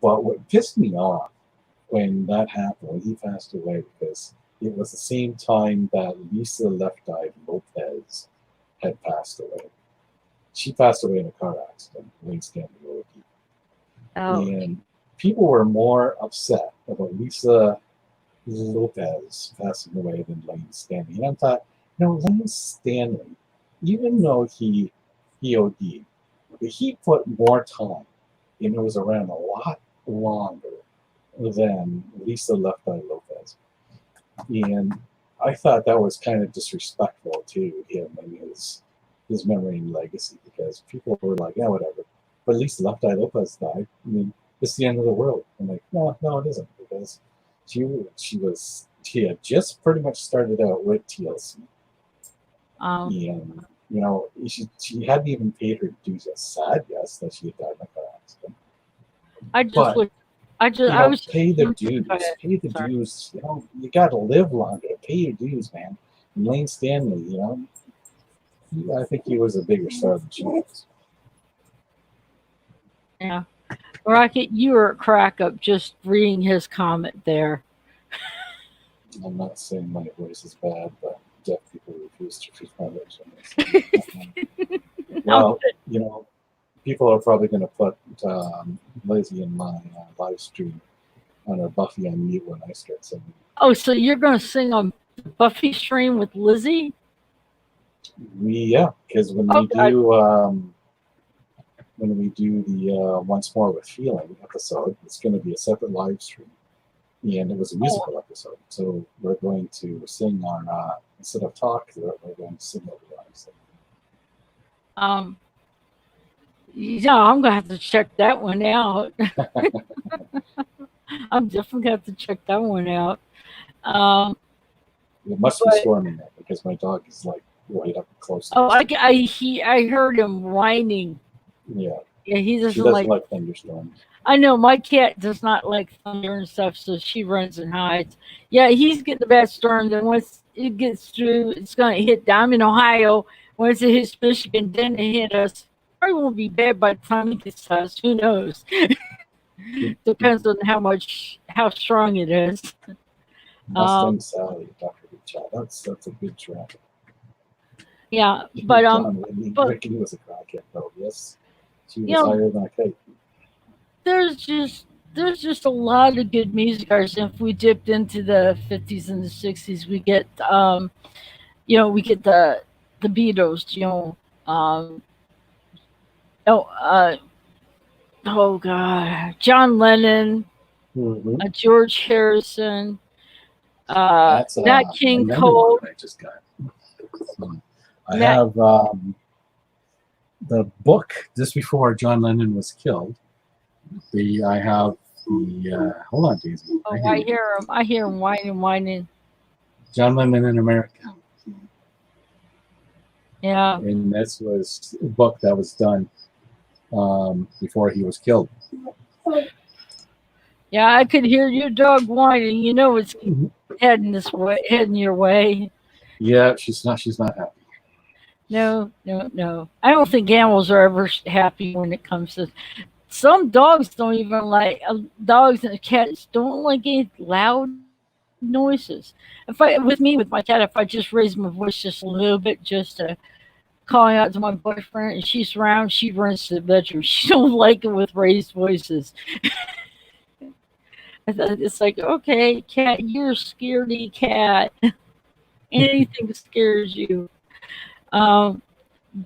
Speaker 2: But what pissed me off when that happened, when he passed away, because it was the same time that Lisa Left Eye Lopez had passed away. She passed away in a car accident, Wayne Stanley OD.
Speaker 1: Oh,
Speaker 2: And people were more upset about Lisa Lopez passing away than Lane Stanley. And I thought, Lane Stanley, even though he OD'd, he put more time and it was around a lot longer than Lisa Left Eye Lopez. And I thought that was kind of disrespectful to him and his memory and legacy because people were like, yeah, whatever. But at least Left Eye Lopez died. I mean, it's the end of the world. I'm like, no, it isn't because she had just pretty much started out with TLC. And she hadn't even paid her dues. A sad guess that she had died in a car accident.
Speaker 1: I just
Speaker 2: But
Speaker 1: looked. I was
Speaker 2: pay the
Speaker 1: Go
Speaker 2: dues.
Speaker 1: ahead.
Speaker 2: Pay the
Speaker 1: Sorry.
Speaker 2: dues. You got to live longer. Pay your dues, man. And Lane Stanley, I think he was a bigger star than she was.
Speaker 1: Yeah. Rocket, you were a crack up just reading his comment there.
Speaker 2: I'm not saying my voice is bad, but deaf people refuse to treat my lips on this. Well, people are probably going to put Lizzie in my live stream on our Buffy on mute when I start singing.
Speaker 1: Oh, so you're going to sing on Buffy stream with Lizzie?
Speaker 2: Because when we do the Once More with Feeling episode, it's going to be a separate live stream. And it was a musical episode. So we're going to sing on, instead of talk through it, we're going to sing over the
Speaker 1: Yeah, I'm going to have to check that one out. I'm definitely going to have to check that one out.
Speaker 2: It must be storming there because my dog is like right up close to
Speaker 1: I heard him whining.
Speaker 2: Yeah,
Speaker 1: he doesn't,
Speaker 2: she doesn't like thunderstorms.
Speaker 1: I know my cat does not like thunder and stuff, so she runs and hides. Yeah, he's getting a bad storm. Then once it gets through, it's going to hit down in Ohio. Once it hits Michigan, then it hit us. Probably won't be bad by the time it gets to us. Who knows? Depends on how strong it is.
Speaker 2: Mustang Sally, Dr. Richard. That's a good track.
Speaker 1: Yeah, but
Speaker 2: Ricky was a crackhead though. Yes, she was higher than a kite.
Speaker 1: There's just a lot of good music artists. If we dipped into the 50s and the 60s, we get we get the Beatles. Oh God, John Lennon, George Harrison, Nat King Cole.
Speaker 2: I just got. I have the book just before John Lennon was killed. I have the hold on, Daisy.
Speaker 1: Oh, I hear him. I hear him whining.
Speaker 2: John Lennon in America,
Speaker 1: Yeah.
Speaker 2: and this was a book that was done before he was killed.
Speaker 1: Yeah, I could hear your dog whining. You know it's heading this way, heading your way.
Speaker 2: Yeah, she's not happy.
Speaker 1: No. I don't think animals are ever happy when it comes to. Some dogs don't even like dogs and cats don't like any loud noises. With my cat, if I just raise my voice just a little bit, just to calling out to my boyfriend, and she's around, she runs to the bedroom. She don't like it with raised voices. It's like, okay, cat, you're a scaredy cat. Anything scares you. Um,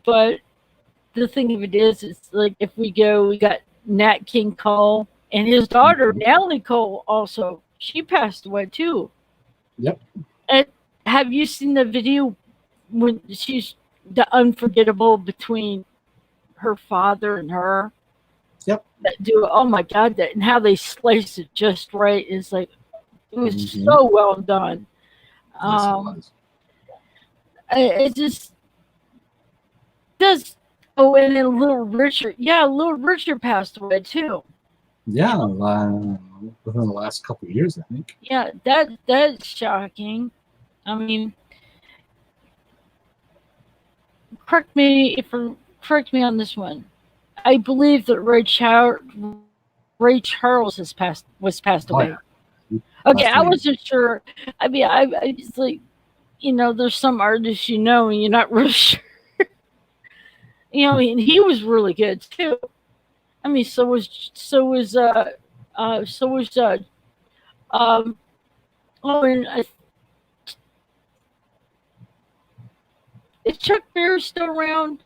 Speaker 1: but the thing of it is, it's like if we go, we got Nat King Cole and his daughter,
Speaker 2: Mhm.
Speaker 1: Natalie Cole, also. She passed away too.
Speaker 2: Yep.
Speaker 1: And have you seen the video when she's the unforgettable between her father and her?
Speaker 2: Yep.
Speaker 1: That do, oh my God, that and how they sliced it just right is like, it was
Speaker 2: Mhm.
Speaker 1: so well done.
Speaker 2: Yes, it
Speaker 1: Um,
Speaker 2: was.
Speaker 1: it just does. Oh, and then Little Richard. Yeah, Little Richard passed away too.
Speaker 2: Yeah, within the last couple of years, I think.
Speaker 1: Yeah, that's shocking. I mean, correct me on this one. I believe that Ray Charles was passed
Speaker 2: Oh
Speaker 1: away.
Speaker 2: yeah, he
Speaker 1: Okay,
Speaker 2: passed
Speaker 1: I
Speaker 2: away.
Speaker 1: wasn't sure. I mean, I just like, there's some artists and you're not really sure. And he was really good too. I mean, so was um oh, and is Chuck Berry still around?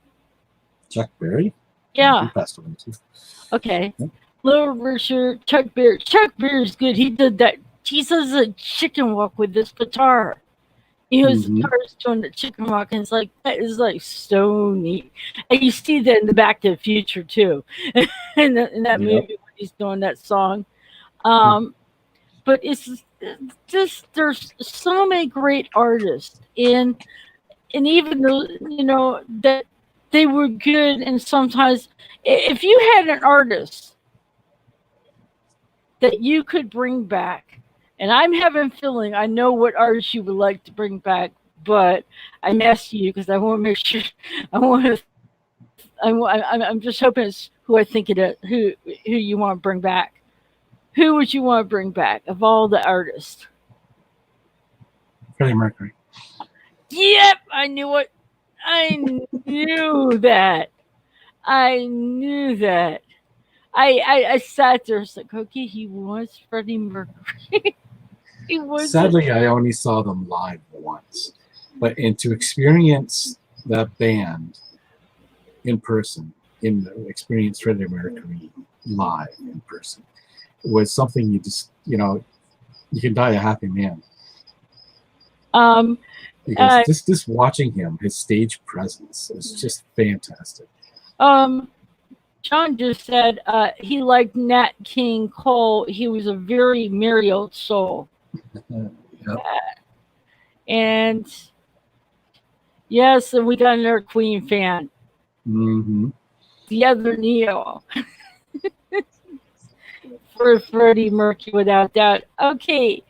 Speaker 2: Chuck Berry. He
Speaker 1: Yeah.
Speaker 2: passed away too.
Speaker 1: Okay.
Speaker 2: Yep.
Speaker 1: Little Richard, Chuck Berry. Chuck Berry's good. He did that. He does a chicken walk with this guitar. His
Speaker 2: Mhm.
Speaker 1: guitar is doing the chicken walk, and it's like that is like so neat. And you see that in the Back to the Future too, in that
Speaker 2: Yep.
Speaker 1: movie when he's doing that song. Um, but it's just there's so many great artists, and even though that they were good, and sometimes if you had an artist that you could bring back. And I'm having a feeling I know what artist you would like to bring back, but I'm asking you because I want to make sure. I want to. I'm just hoping it's who I think it is. Who you want to bring back? Who would you want to bring back of all the artists?
Speaker 2: Freddie Mercury.
Speaker 1: Yep, I knew it. I knew that. I knew that. I sat there. It's like, okay, he was Freddie Mercury. He was it.
Speaker 2: Sadly, I only saw them live once, and to experience that band in person, experience Freddie Mercury live in person, was something you can die a happy man,
Speaker 1: Um,
Speaker 2: because
Speaker 1: uh,
Speaker 2: just watching him, his stage presence is just fantastic.
Speaker 1: um, John just said he liked Nat King Cole. He was a very merry old soul.
Speaker 2: Yep.
Speaker 1: And yes, and we got another Queen fan,
Speaker 2: Mm-hmm.
Speaker 1: the other Neil, for Freddie Mercury without doubt. Okay,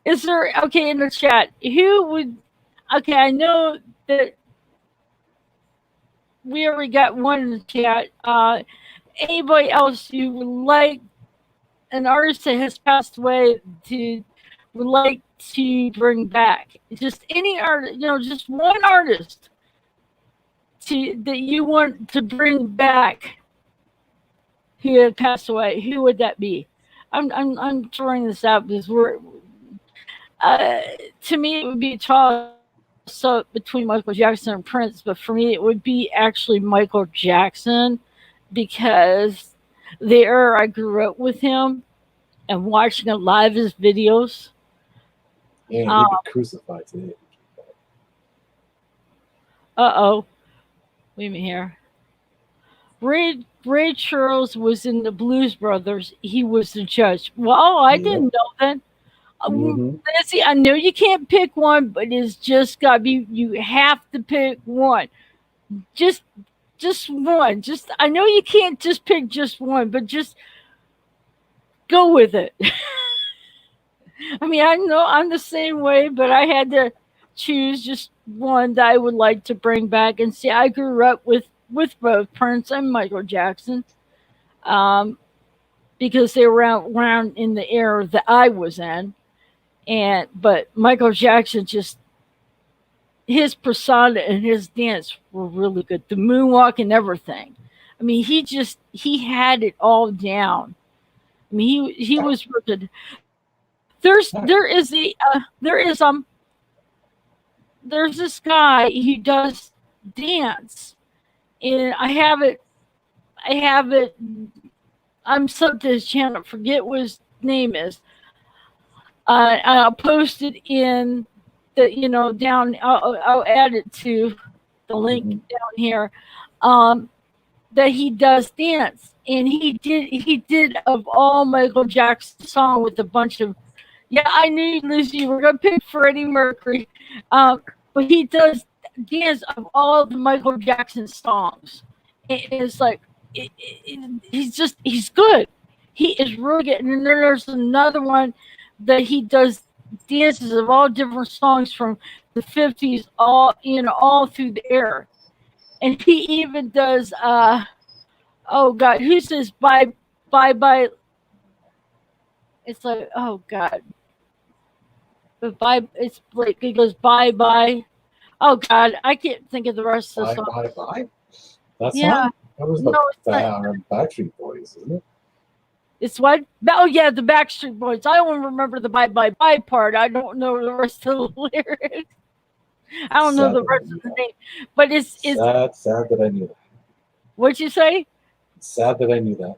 Speaker 1: is there, okay, in the chat, who would, okay, I know that we already got one in the chat. Anybody else who would like an artist that has passed away to would like to bring back just any artist, just one artist that you want to bring back who had passed away, who would that be? I'm throwing this out because uh, to me it would be a toss up between Michael Jackson and Prince, but for me it would be actually Michael Jackson because the era I grew up with him and watching a live his videos.
Speaker 2: And
Speaker 1: Uh
Speaker 2: he'd be crucified today.
Speaker 1: oh, wait a minute here. Ray Charles was in the Blues Brothers. He was the judge. Well, I
Speaker 2: Yep.
Speaker 1: didn't know that.
Speaker 2: Mm-hmm.
Speaker 1: Nancy, I know you can't pick one, but it's just got to be. You have to pick one. Just, just one. Just I know you can't just pick just one, but just go with it. I mean, I know I'm the same way, but I had to choose just one that I would like to bring back and see. I grew up with both Prince and Michael Jackson, um, because they were around in the era that I was in, and but Michael Jackson just his persona and his dance were really good. The moonwalk and everything. I mean, he had it all down. I mean, he was real good. There's this guy who does dance, and I have it. I'm subbed to his channel. Forget what his name is. I'll post it in the down. I'll add it to the link
Speaker 2: Mm-hmm.
Speaker 1: down here. Um, that he does dance, and he did of all Michael Jackson's song with a bunch of. Yeah, I knew, Lucy, you were gonna pick Freddie Mercury, but he does dance of all the Michael Jackson songs. It's like he's good. He is really good. And then there's another one that he does dances of all different songs from the 50s, all through the air. And he even does oh God, who says bye? It's like, oh God, but bye. It's like he goes bye bye. Oh God, I can't think of the rest of the
Speaker 2: Bye,
Speaker 1: song.
Speaker 2: bye, bye. That
Speaker 1: Yeah,
Speaker 2: song? That was the
Speaker 1: no, it's not.
Speaker 2: Backstreet Boys, isn't it?
Speaker 1: It's what? Oh yeah, the Backstreet Boys. I only remember the bye part. I don't know the rest of the lyrics. I don't know
Speaker 2: Sad
Speaker 1: the
Speaker 2: that I
Speaker 1: rest of
Speaker 2: knew
Speaker 1: the
Speaker 2: that.
Speaker 1: name. But it's
Speaker 2: Sad that I knew that.
Speaker 1: what'd you say?
Speaker 2: Sad that I knew that.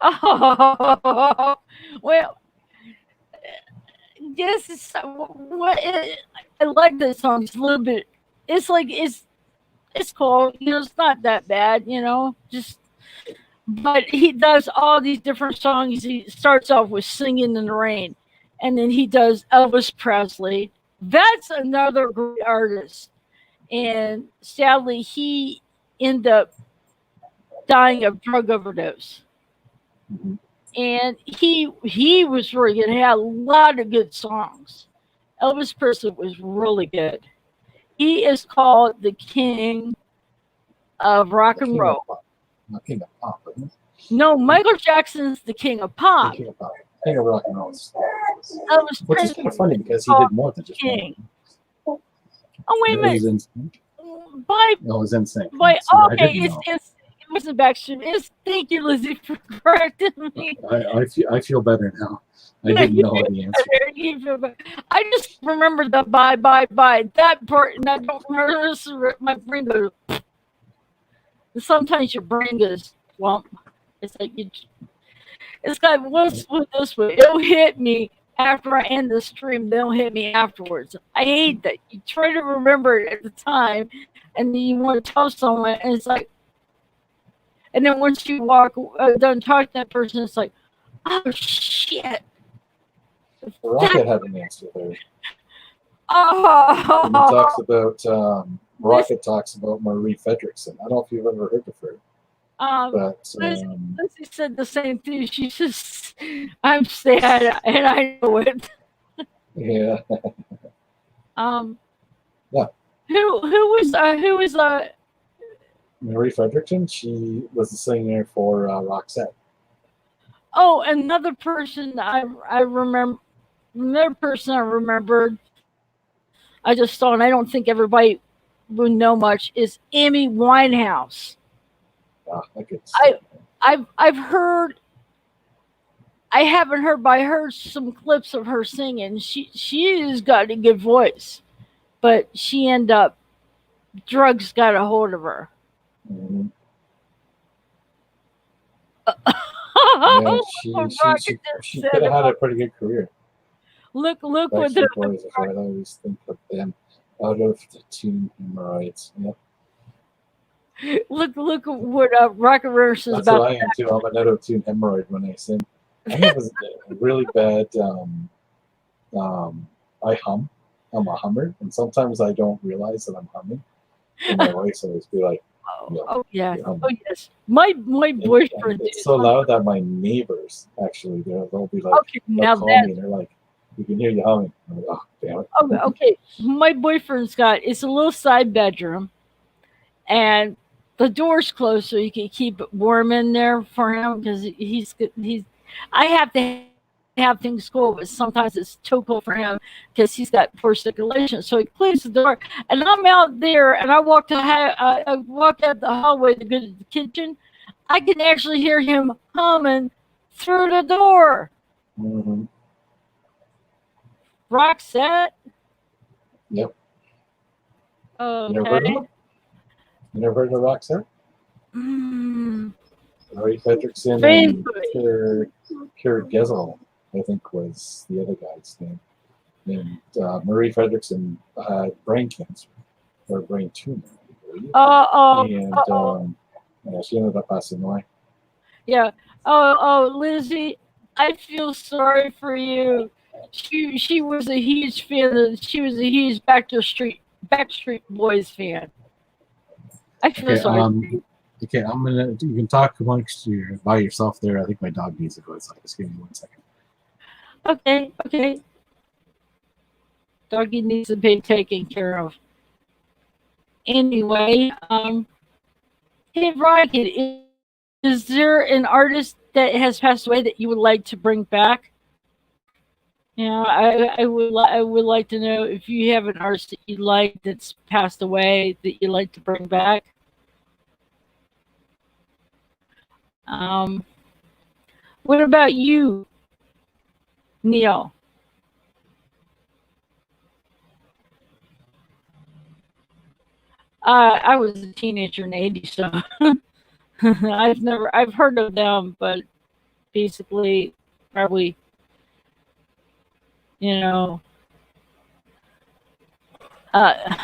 Speaker 1: Oh well, yes. I like this song. It's a little bit. It's like it's cool. It's not that bad. Just but he does all these different songs. He starts off with "Singing in the Rain," and then he does Elvis Presley. That's another great artist, and sadly, he ended up dying of drug overdose.
Speaker 2: Mm-hmm.
Speaker 1: And he was really good. He had a lot of good songs. Elvis Presley was really good. He is called the king of rock
Speaker 2: The
Speaker 1: and
Speaker 2: King of
Speaker 1: roll.
Speaker 2: Pop. Not King of Pop, isn't it?
Speaker 1: No, Michael Jackson's the king of pop.
Speaker 2: King of Pop. King of Rock and Roll.
Speaker 1: Elvis
Speaker 2: Which is
Speaker 1: Presley
Speaker 2: kind of funny because he
Speaker 1: called
Speaker 2: did more than just one.
Speaker 1: king. Oh wait a
Speaker 2: It
Speaker 1: minute.
Speaker 2: was in,
Speaker 1: By
Speaker 2: no, it was insane.
Speaker 1: by
Speaker 2: See, I
Speaker 1: okay,
Speaker 2: didn't know.
Speaker 1: it wasn't Backstreet. It's thank you, Lizzie, for correcting me.
Speaker 2: I feel better now. I
Speaker 1: Yeah,
Speaker 2: didn't know the answer.
Speaker 1: you feel better. I just remember the bye that part, and I don't remember this. My brain goes. Sometimes your brain goes lump. It's like it's got let's put it this way. It'll hit me after I end the stream. They'll hit me afterwards. I hate that. You try to remember it at the time, and then you want to tell someone, and it's like, and then once you walk done talking to that person, it's like, oh shit. That,
Speaker 2: Rocket had an answer there. When he
Speaker 1: oh,
Speaker 2: talks about
Speaker 1: this
Speaker 2: Rocket talks about Marie Fredrickson. I don't know if you've ever heard of her, but
Speaker 1: Lizzie said the same thing. She says, "I'm sad, and I know it."
Speaker 2: yeah,
Speaker 1: Um,
Speaker 2: yeah.
Speaker 1: who was
Speaker 2: Marie Fredrickson. She was the singer for Roxette.
Speaker 1: oh, another person I remember. Another person I remembered. I just thought, and I don't think everybody would know much, is Amy Winehouse.
Speaker 2: I could.
Speaker 1: I I've heard. I haven't heard, but I heard some clips of her singing. She's got a good voice, but she ended up drugs got a hold of her.
Speaker 2: Mhm. Yeah,
Speaker 1: Rocket just
Speaker 2: she
Speaker 1: said
Speaker 2: could have
Speaker 1: it.
Speaker 2: had a pretty good career.
Speaker 1: Look what
Speaker 2: Backstreet Boys is right. I always think of them out of the two hemorrhoids. Yep.
Speaker 1: Look at what Rocket Runner says
Speaker 2: That's
Speaker 1: about.
Speaker 2: what I am too. I'm an auto-tune hemorrhoid when I sing. I have a really bad. I hum. I'm a hummer, and sometimes I don't realize that I'm humming. And my wife's always be like,
Speaker 1: Oh,
Speaker 2: "Yo,
Speaker 1: oh yeah.
Speaker 2: you're
Speaker 1: Oh
Speaker 2: humming."
Speaker 1: yes. My
Speaker 2: And
Speaker 1: boyfriend
Speaker 2: it's
Speaker 1: is
Speaker 2: so
Speaker 1: on.
Speaker 2: loud that my neighbors actually they'll be like,
Speaker 1: Okay,
Speaker 2: they'll
Speaker 1: now
Speaker 2: call
Speaker 1: that.
Speaker 2: me and they're like, "We can hear you humming." I'm like, "Oh, damn it!"
Speaker 1: Oh, okay. My boyfriend's got it's a little side bedroom, and the door's closed so you can keep it warm in there for him because he's. I have to have things cool, but sometimes it's too cold for him because he's got poor circulation. So he closes the door, and I'm out there, and I walk out the hallway to go to the kitchen. I can actually hear him humming through the door.
Speaker 2: Hmm.
Speaker 1: Roxette.
Speaker 2: Yep. You never heard of
Speaker 1: Okay.
Speaker 2: them? You never heard of Roxanne?
Speaker 1: Mm,
Speaker 2: Murray Fredrickson and
Speaker 1: vaguely.
Speaker 2: Kurt Gesell, I think was the other guy's name. And Marie Fredrickson had brain cancer or brain tumor, I believe.
Speaker 1: Oh,
Speaker 2: And
Speaker 1: oh,
Speaker 2: yeah, she ended up passing away.
Speaker 1: yeah. Oh, Lizzie, I feel sorry for you. She was a huge fan. She was a huge Backstreet Boys fan. I feel
Speaker 2: Okay,
Speaker 1: sorry for you.
Speaker 2: okay, you can talk amongst you by yourself there. I think my dog needs to go outside. Just give me 1 second.
Speaker 1: Okay, okay. Doggy needs to be taken care of. Anyway, hey Rocket, is there an artist that has passed away that you would like to bring back? You know, I would like to know if you have an artist that you like that's passed away that you like to bring back. Um, what about you, Neil? I was a teenager in '80s, so I've heard of them, but basically, probably, you know, uh,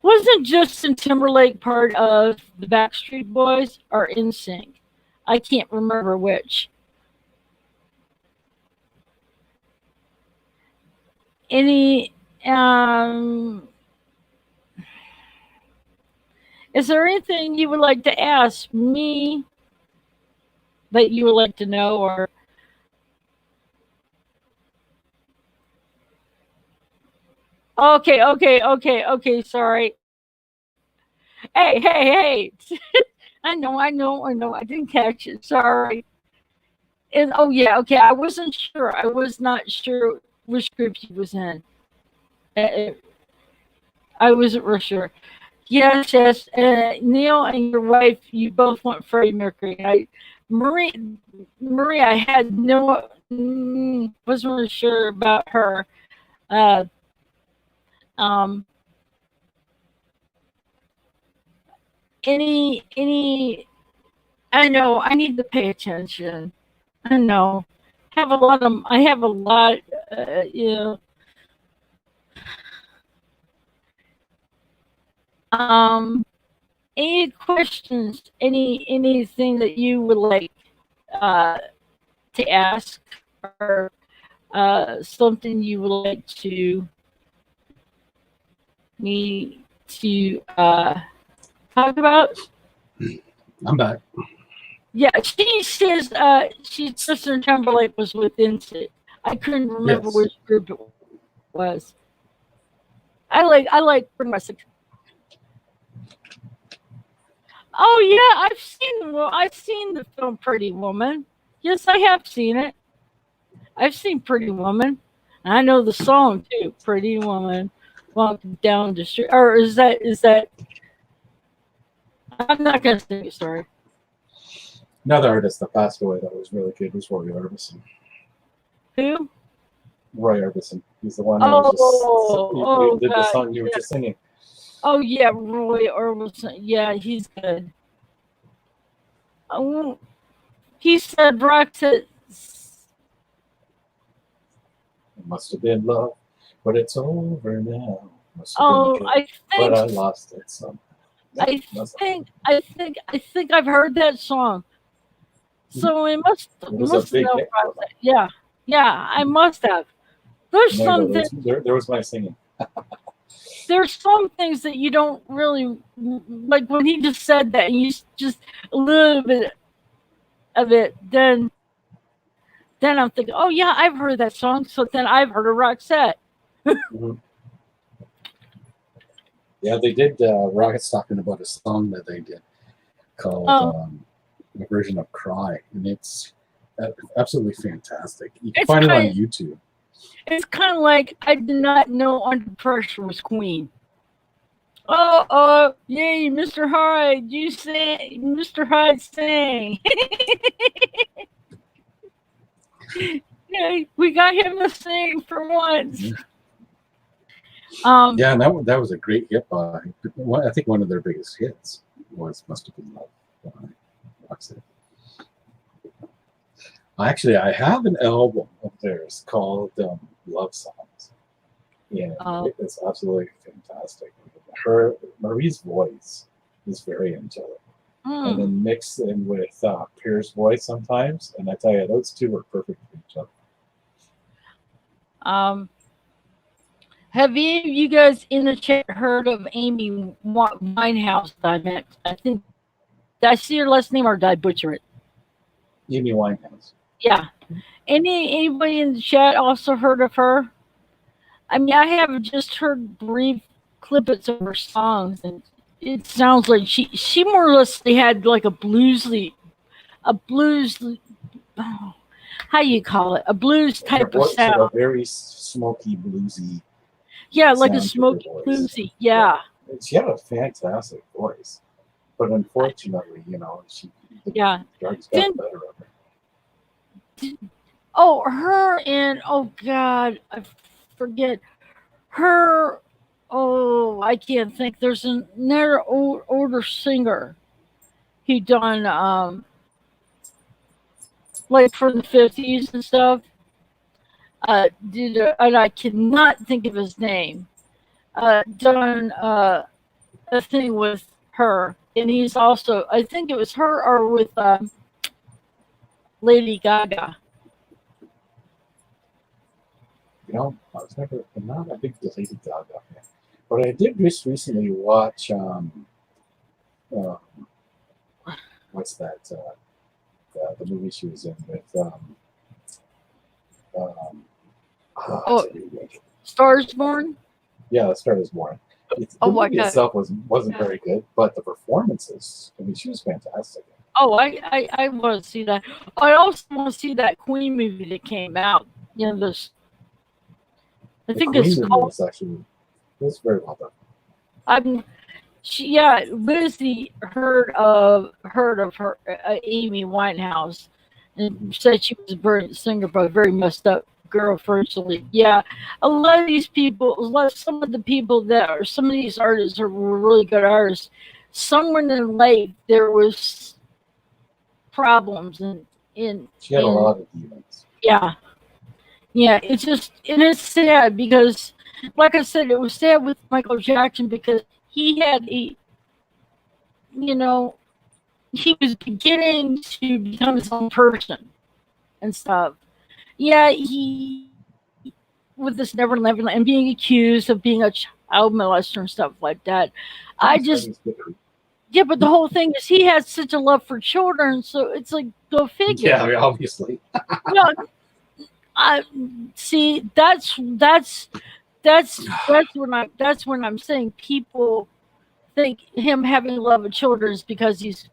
Speaker 1: wasn't Justin Timberlake part of the Backstreet Boys or NSYNC? I can't remember which. Any is there anything you would like to ask me that you would like to know or okay, sorry. Hey. I know. I didn't catch it. Sorry. And oh yeah, okay. I wasn't sure. I was not sure which group he was in. Uh, I wasn't real sure. Yes. Neil and your wife, you both want Freddie Mercury. Marie, Marie, I had wasn't really sure about her. Uh, um, any. I know I need to pay attention. I know. I have a lot. You know. Um, any questions? Anything that you would like uh, to ask or something you would like to me to talk about?
Speaker 2: I'm back.
Speaker 1: Yeah, she says she Justin Timberlake was with NSYNC. I couldn't remember
Speaker 2: Yes.
Speaker 1: which group it was. I like pretty much. Oh yeah, I've seen the film Pretty Woman. Yes, I have seen it. I've seen Pretty Woman. And I know the song too. Pretty Woman walking down the street. Or is that? I'm not gonna sing it. Sorry.
Speaker 2: Another artist that passed away that was really good was Roy Orbison.
Speaker 1: Who?
Speaker 2: Roy Orbison. He's the one that was just he
Speaker 1: Oh
Speaker 2: did the
Speaker 1: God.
Speaker 2: song you were just singing.
Speaker 1: Oh yeah, Roy Orbison. Yeah, he's good. Oh, he said Brexit.
Speaker 2: It must have been love, but it's over now. Must have been
Speaker 1: Oh,
Speaker 2: good,
Speaker 1: I
Speaker 2: but
Speaker 1: think
Speaker 2: I lost it somehow. Yeah,
Speaker 1: I
Speaker 2: that's,
Speaker 1: think I've heard that song. So it
Speaker 2: it was a
Speaker 1: must
Speaker 2: big
Speaker 1: know
Speaker 2: hit for them.
Speaker 1: Roxette. Yeah, yeah, I must have. There's
Speaker 2: And there you go.
Speaker 1: some that
Speaker 2: There was my singing.
Speaker 1: there's some things that you don't really like when he just said that. And you just a little bit of it, then I'm thinking, oh yeah, I've heard that song. So then I've heard of Roxette.
Speaker 2: Mhm. Yeah, they did. Rocket's talking about a song that they did called
Speaker 1: Um,
Speaker 2: a version of "Cry," and it's absolutely fantastic. You can
Speaker 1: it's
Speaker 2: find it on
Speaker 1: kind
Speaker 2: YouTube.
Speaker 1: it's kind of like I did not know Under Pressure was Queen. Oh, yay, Mr. Hyde, you sing, Mr. Hyde sang. Yay, we got him to sing for once. Um,
Speaker 2: Yeah, and that was a great hit by. I think one of their biggest hits was "Must Have Been Love" by Roxette. Actually, I have an album of theirs called "Love Songs," and
Speaker 1: uh,
Speaker 2: it is absolutely fantastic. Her Marie's voice is very angelic, and
Speaker 1: mm,
Speaker 2: then mixed in with Pierre's voice sometimes, and I tell you, those two were perfect for each other.
Speaker 1: um, have any of you guys in the chat heard of Amy Winehouse? I think, did I see her last name or did I butcher it?
Speaker 2: Amy Winehouse.
Speaker 1: Yeah. Anybody in the chat also heard of her? I mean, I have just heard brief clippets of her songs, and it sounds like she more or less had like a blues, oh, how you call it, a blues
Speaker 2: Her
Speaker 1: type of
Speaker 2: voice had a
Speaker 1: sound.
Speaker 2: very smoky, bluesy
Speaker 1: Yeah, like a
Speaker 2: sound to her
Speaker 1: smoky
Speaker 2: voice.
Speaker 1: bluesy.
Speaker 2: Yeah,
Speaker 1: Yeah,
Speaker 2: she had a fantastic voice, but unfortunately, the
Speaker 1: yeah.
Speaker 2: drugs got the
Speaker 1: Then
Speaker 2: better of her.
Speaker 1: oh, her and oh God, I forget her. Oh, I can't think. There's another older singer he done like from the 50s and stuff. And I cannot think of his name. Done a thing with her, and he's also I think it was her or with Lady Gaga.
Speaker 2: I'm not a big Lady Gaga fan, but I did just recently watch uh, what's that? The movie she was in with um, it's
Speaker 1: Oh,
Speaker 2: a remake.
Speaker 1: Stars Born.
Speaker 2: Yeah, The Star Is Born. The
Speaker 1: Oh my
Speaker 2: movie
Speaker 1: God.
Speaker 2: itself wasn't very good, but the performances. I mean, she was fantastic.
Speaker 1: Oh, I want to see that. I also want to see that Queen movie that came out. You know, this I
Speaker 2: The
Speaker 1: think
Speaker 2: Queen
Speaker 1: it's
Speaker 2: movie
Speaker 1: called.
Speaker 2: was very well done.
Speaker 1: I'm yeah, Lizzie heard of her Amy Winehouse, and said she was a brilliant singer, but a very messed up girl. Virtually, yeah. A lot of these people, some of the people that are some of these artists were really good artists. Somewhere in their life, there was problems,
Speaker 2: She had a
Speaker 1: in
Speaker 2: lot of demons.
Speaker 1: yeah, yeah. It's just and it's sad because, like I said, it was sad with Michael Jackson because he had a you know he was beginning to become his own person and stuff. Yeah, he with this Never Never and being accused of being a child molester and stuff like that. I just yeah, but the whole thing is he has such a love for children, so it's like go figure.
Speaker 2: Yeah, obviously.
Speaker 1: Yeah, I see. That's when I'm saying people think him having love of children is because he's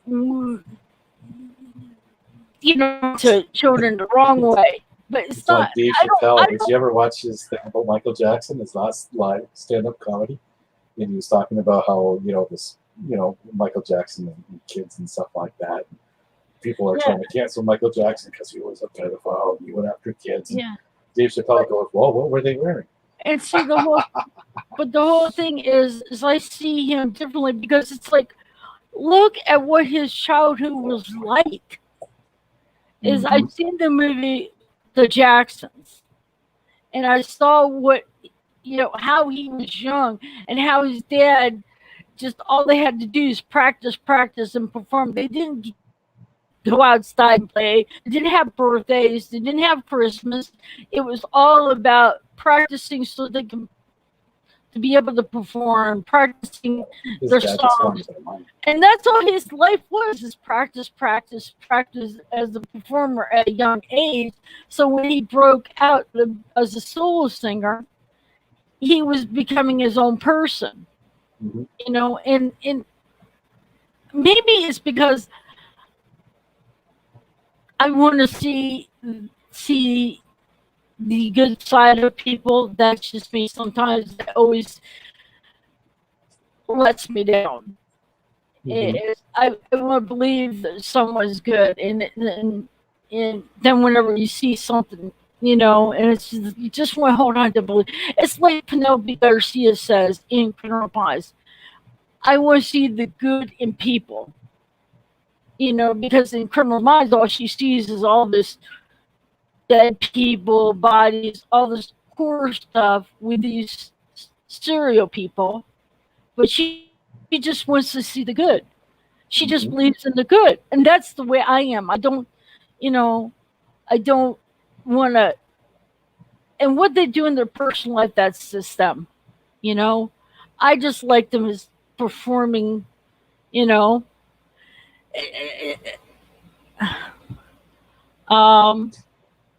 Speaker 1: mm, to children the wrong way. But it's
Speaker 2: It's like
Speaker 1: not.
Speaker 2: Dave
Speaker 1: I
Speaker 2: Chappelle. Did
Speaker 1: don't.
Speaker 2: you ever watch his thing about Michael Jackson, his last live stand-up comedy? And he was talking about how Michael Jackson and kids and stuff like that. People are
Speaker 1: Yeah,
Speaker 2: trying to cancel Michael Jackson because he was a pedophile. He went after kids. And
Speaker 1: yeah.
Speaker 2: Dave Chappelle goes, "Well, what were they wearing?"
Speaker 1: And see but the whole thing is I see him differently because it's like look at what his childhood was like. Is
Speaker 2: Mm-hmm.
Speaker 1: I've seen the movie The Jacksons, and I saw what how he was young and how his dad just all they had to do is practice, practice, and perform. They didn't go outside and play. They didn't have birthdays. They didn't have Christmas. It was all about practicing so they can to be able to perform, practicing
Speaker 2: His
Speaker 1: their
Speaker 2: dad just wanted
Speaker 1: songs.
Speaker 2: their money.
Speaker 1: And that's all his life was, is practice, practice, practice as a performer at a young age. So when he broke out as a solo singer, he was becoming his own person,
Speaker 2: Mm-hmm.
Speaker 1: and maybe it's because I want to see the good side of people. That's just me. Sometimes that always lets me down.
Speaker 2: Mm-hmm.
Speaker 1: I want to believe that someone's good, and then whenever you see something, and it's just, you just want to hold on to believe. It's like Penelope Garcia says in Criminal Minds. I want to see the good in people, because in Criminal Minds, all she sees is all this dead people, bodies, all this horror stuff with these serial people, but she just wants to see the good. She just
Speaker 2: Mm-hmm.
Speaker 1: believes in the good, and that's the way I am. You know, I don't want to. And what they do in their personal life, that's just them. You know, I just like them as performing. You know, um,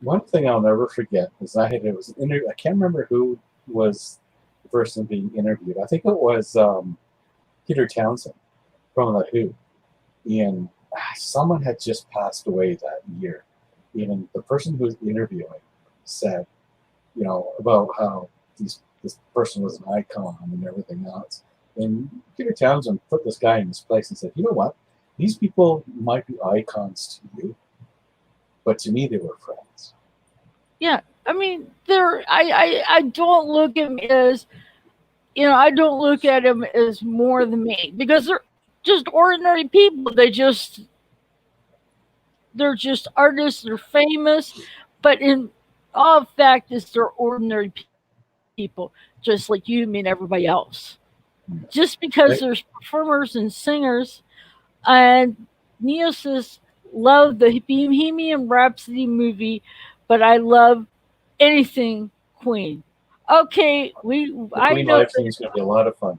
Speaker 2: One thing I'll never forget is it was an interview. I can't remember who was the person being interviewed. I think it was Peter Townsend from the Who, and someone had just passed away that year. And the person who was interviewing said, about how this person was an icon and everything else. And Peter Townsend put this guy in his place and said, you know what? These people might be icons to you, but to me they were friends.
Speaker 1: yeah. I mean, I don't look at them as I don't look at them as more than me because they're just ordinary people. They're just artists. They're famous, but in all fact, is they're ordinary people, just like you, me, and everybody else. Just because there's
Speaker 2: They,
Speaker 1: performers and singers, and Neo says, love the Bohemian Rhapsody movie, but I love anything Queen. Okay,
Speaker 2: the Queen live stream is going to be a lot of fun.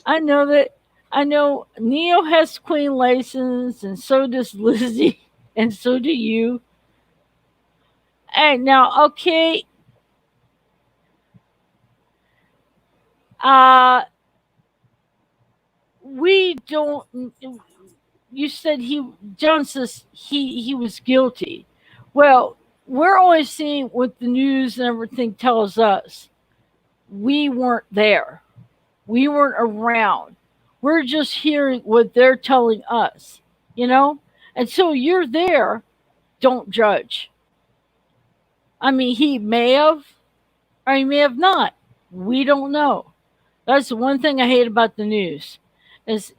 Speaker 1: I know that I know Neo has Queen license, and so does Lizzie, and so do you. And now, okay, uh, we don't. You said John says he was guilty. Well, we're only seeing what the news and everything tells us. We weren't there. We weren't around. We're just hearing what they're telling us. You know. Until you're there, don't judge. I mean, he may have, or he may have not. We don't know. That's the one thing I hate about the news, is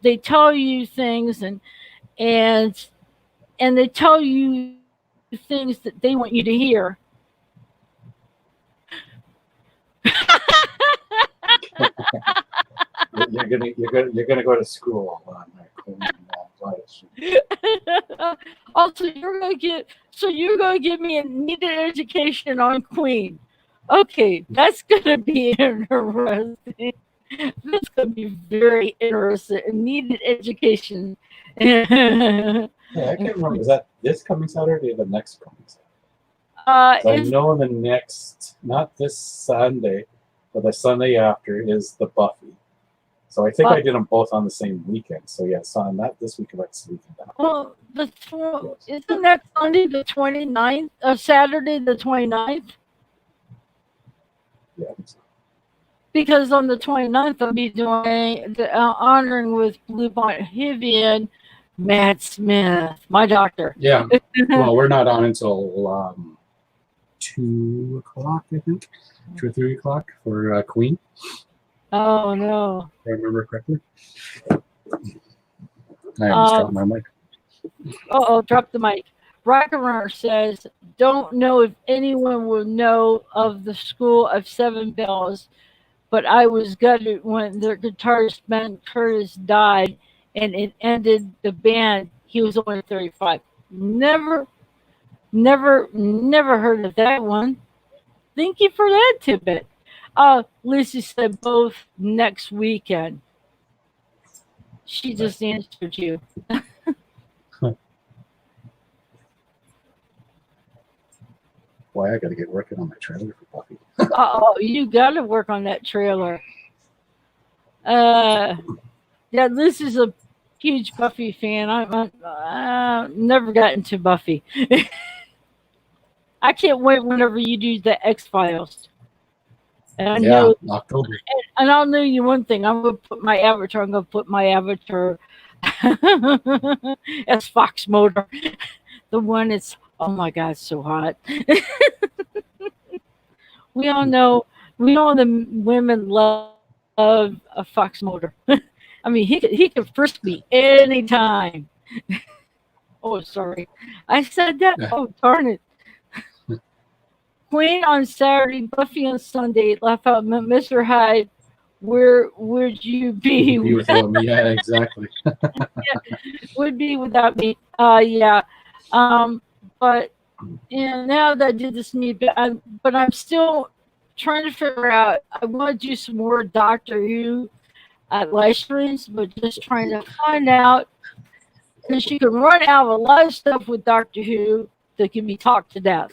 Speaker 1: they tell you things and and they tell you things that they want you to hear.
Speaker 2: You're gonna go to school on that Queen live stream.
Speaker 1: Also, you're gonna give me a needed education on Queen. Okay, that's gonna be interesting. That's gonna be very interesting. A needed education.
Speaker 2: Yeah, I can't remember. Is that this coming Saturday or the next coming Saturday? So I
Speaker 1: It's
Speaker 2: know the next, not this Sunday, but the Sunday after is the Buffy. So I think I did them both on the same weekend. So yeah, so not this weekend, but this weekend.
Speaker 1: well,
Speaker 2: Yes.
Speaker 1: isn't that Sunday the 29th? Saturday the 29th?
Speaker 2: Yeah. I think so.
Speaker 1: Because on the 29th, I'll be doing the honoring with Blue Bonnet Hivian, Matt Smith, my doctor.
Speaker 2: Yeah. Well, we're not on until 2 o'clock, I think, 2 or 3 o'clock for Queen.
Speaker 1: Oh no.
Speaker 2: If I remember correctly. I almost dropped my mic.
Speaker 1: Drop the mic. Rocker Runner says, don't know if anyone will know of the School of Seven Bells, but I was gutted when their guitarist Ben Curtis died, and it ended the band. He was only 35. Never, never heard of that one. Thank you for that tidbit. Lucy said both next weekend. She
Speaker 2: Right.
Speaker 1: just answered you.
Speaker 2: Why I got to get working on my trailer for Buffy.
Speaker 1: Oh, you got to work on that trailer. Uh, yeah, this is a huge Buffy fan. I'm never got into Buffy. I can't wait whenever you do the X Files. And I
Speaker 2: Yeah,
Speaker 1: know,
Speaker 2: October.
Speaker 1: and I'll know you one thing. I'm gonna put my avatar. I'm gonna put my avatar as Fox Motor. The one that's oh my god, it's so hot. We all know. We all the women love a Fox Motor. I mean, he could frisk me anytime. Oh, sorry, I said that.
Speaker 2: Yeah,
Speaker 1: Oh, darn it. Queen on Saturday, Buffy on Sunday. Laugh out, Mr. Hyde. Where would you be?
Speaker 2: be without me. Yeah, exactly.
Speaker 1: Would be without me. Yeah. Um, but and now that I did this meet, but I'm still trying to figure out. I want to do some more Doctor Who at live streams, but just trying to find out because you can run out of a lot of stuff with Doctor Who that can be talked to death.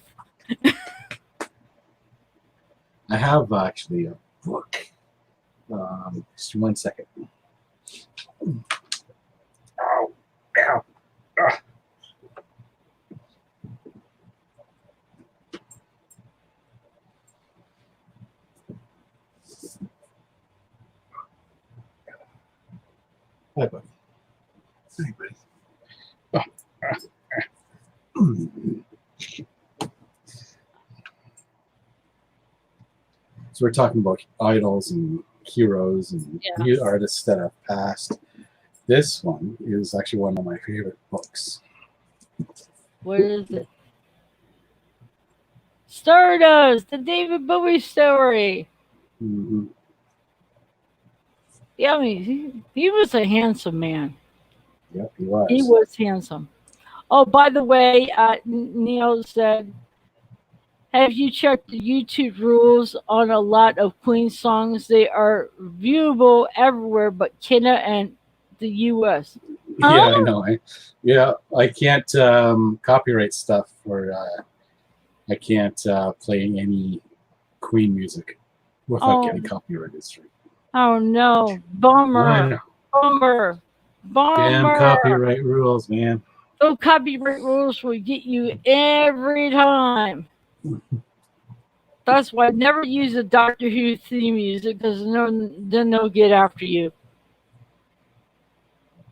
Speaker 2: I have actually a book. Just 1 second. Ow, ow, ah. Hi, buddy. Hi, buddy. Ah, ah, ah. So we're talking about idols and heroes and
Speaker 1: Yeah.
Speaker 2: new artists that have passed. This one is actually one of my favorite books.
Speaker 1: What is it? Stardust, the David Bowie story.
Speaker 2: Mm-hmm.
Speaker 1: Yeah, I mean, he was a handsome man.
Speaker 2: Yep, he
Speaker 1: He
Speaker 2: was.
Speaker 1: was handsome. Oh, by the way, Neil said, have you checked the YouTube rules on a lot of Queen songs? They are viewable everywhere but Canada and the US.
Speaker 2: Yeah, I
Speaker 1: Huh?
Speaker 2: know. I can't copyright stuff, or I can't play any Queen music without
Speaker 1: Oh,
Speaker 2: getting copyrighted straight.
Speaker 1: oh no.
Speaker 2: I
Speaker 1: Bummer.
Speaker 2: know.
Speaker 1: Bummer.
Speaker 2: Damn
Speaker 1: Bummer.
Speaker 2: copyright rules, man.
Speaker 1: Those copyright rules will get you every time. That's why never use a Doctor Who theme music because then they'll get after you.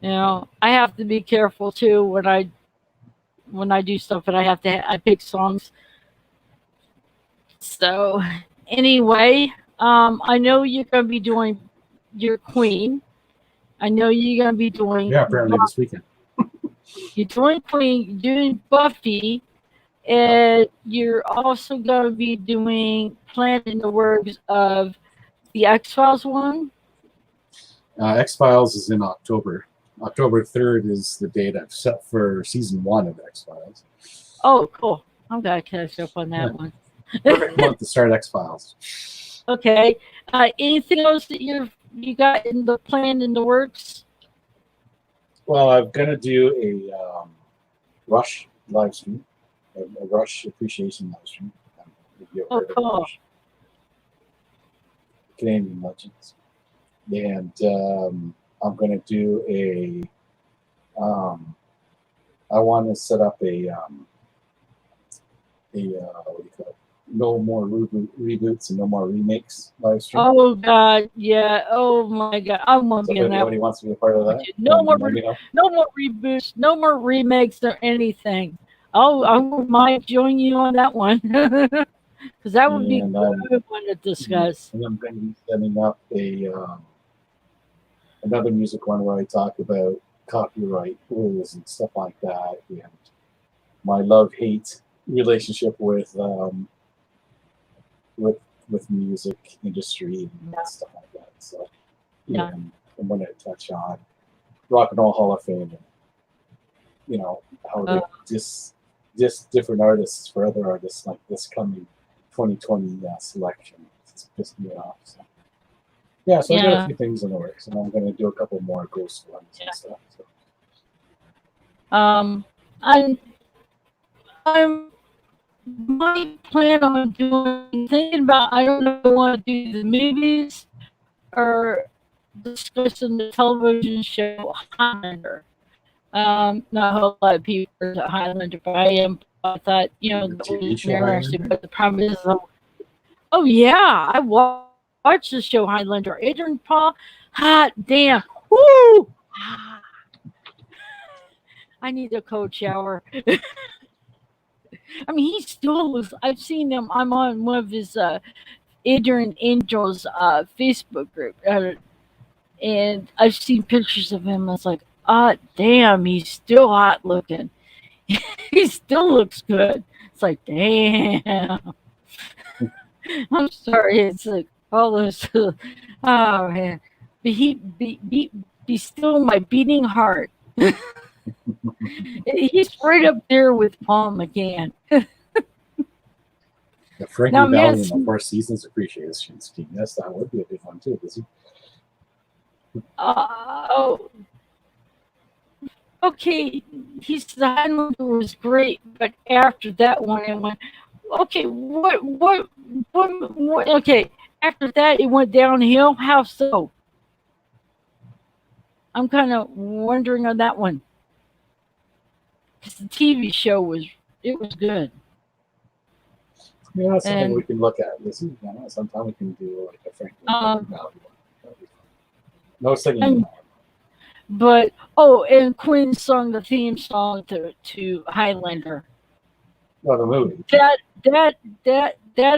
Speaker 1: You know, I have to be careful too when I do stuff, but I pick songs. So anyway, I know you're gonna be doing your Queen. I know you're gonna be doing
Speaker 2: Yeah, apparently this weekend.
Speaker 1: you're doing Queen, you're doing Buffy, and you're also gonna be doing planning the works of the X Files one.
Speaker 2: X Files is in October. October 3rd is the date I've set for season 1 of X Files.
Speaker 1: Oh, cool. I'm gonna catch up on
Speaker 2: Yeah.
Speaker 1: that one.
Speaker 2: Perfect month to start X Files.
Speaker 1: Okay. Anything else that you got in the plan in the works?
Speaker 2: Well, I'm gonna do a Rush live stream, a Rush appreciation live stream. If you've
Speaker 1: Oh,
Speaker 2: heard of
Speaker 1: cool.
Speaker 2: Rush, Canadian legends, and I'm gonna do a. I want to set up a what do you call it? No more reboots and no more remakes live stream.
Speaker 1: Oh God, yeah. Oh my God, I want
Speaker 2: So
Speaker 1: to be
Speaker 2: if
Speaker 1: in that
Speaker 2: anybody
Speaker 1: one.
Speaker 2: wants to be a part of that,
Speaker 1: No more,
Speaker 2: let me know.
Speaker 1: no more reboots, no more remakes or anything. Oh, I wouldn't mind joining you on that one because that would be a
Speaker 2: And
Speaker 1: good one to discuss.
Speaker 2: I'm going to be setting up a another music one where I talk about copyright rules and stuff like that, and my love-hate relationship with with music industry and stuff like that. So
Speaker 1: Yeah.
Speaker 2: I'm going to touch on Rock and Roll Hall of Fame and how they just different artists for other artists like this coming 2020 selection. It's pissed me off. So. Yeah, so I got a few things in the works, and I'm going to do a couple more ghost ones and stuff. So.
Speaker 1: I'm might plan on thinking about. I don't know if I want to do the movies or discussing the television show Highlander. Not a whole lot of people are at Highlander, but I am. I thought
Speaker 2: The
Speaker 1: that
Speaker 2: TV
Speaker 1: was
Speaker 2: show
Speaker 1: interesting.
Speaker 2: Highlander?
Speaker 1: But the problem is, oh yeah, I watched the show Highlander. Adrian Paul, hot damn, woo! I need a cold shower. I mean, he still looks. I've seen him. I'm on one of his Adrian Angel's Facebook group, and I've seen pictures of him. I was like, ah, damn, he's still hot looking. He still looks good. It's like, damn. I'm sorry. It's like all those. Oh man, be still my beating heart. He's right up there with Paul McGann.
Speaker 2: The Frankie
Speaker 1: Now,
Speaker 2: Valley
Speaker 1: man,
Speaker 2: and the Four Seasons Appreciation Scheme. Yes, that would be a big one too.
Speaker 1: oh, okay. The Highlander was great, but after that one, it went. Okay, what? Okay, after that, it went downhill. How so? I'm kind of wondering on that one because the TV show was good.
Speaker 2: Yeah, that's something
Speaker 1: And
Speaker 2: we can look at. Sometime we can do like a Frankie Valley one. No singing.
Speaker 1: But and Queen sung the theme song to Highlander.
Speaker 2: Well, the movie.
Speaker 1: That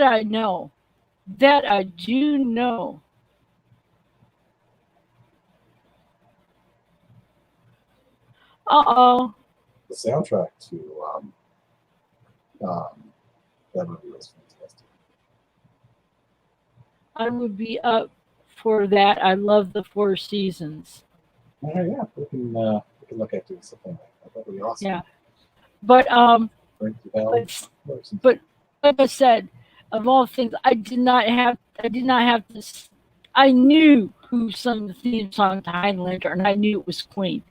Speaker 1: I know. That I do know. Uh-oh.
Speaker 2: The soundtrack to that movie was fantastic.
Speaker 1: I would be up for that. I love the Four Seasons.
Speaker 2: Yeah, we can look at doing something like that. That would be awesome.
Speaker 1: Yeah. But but like I said, of all things, I did not have this. I knew who sung the theme song to Highlander, and I knew it was Queen.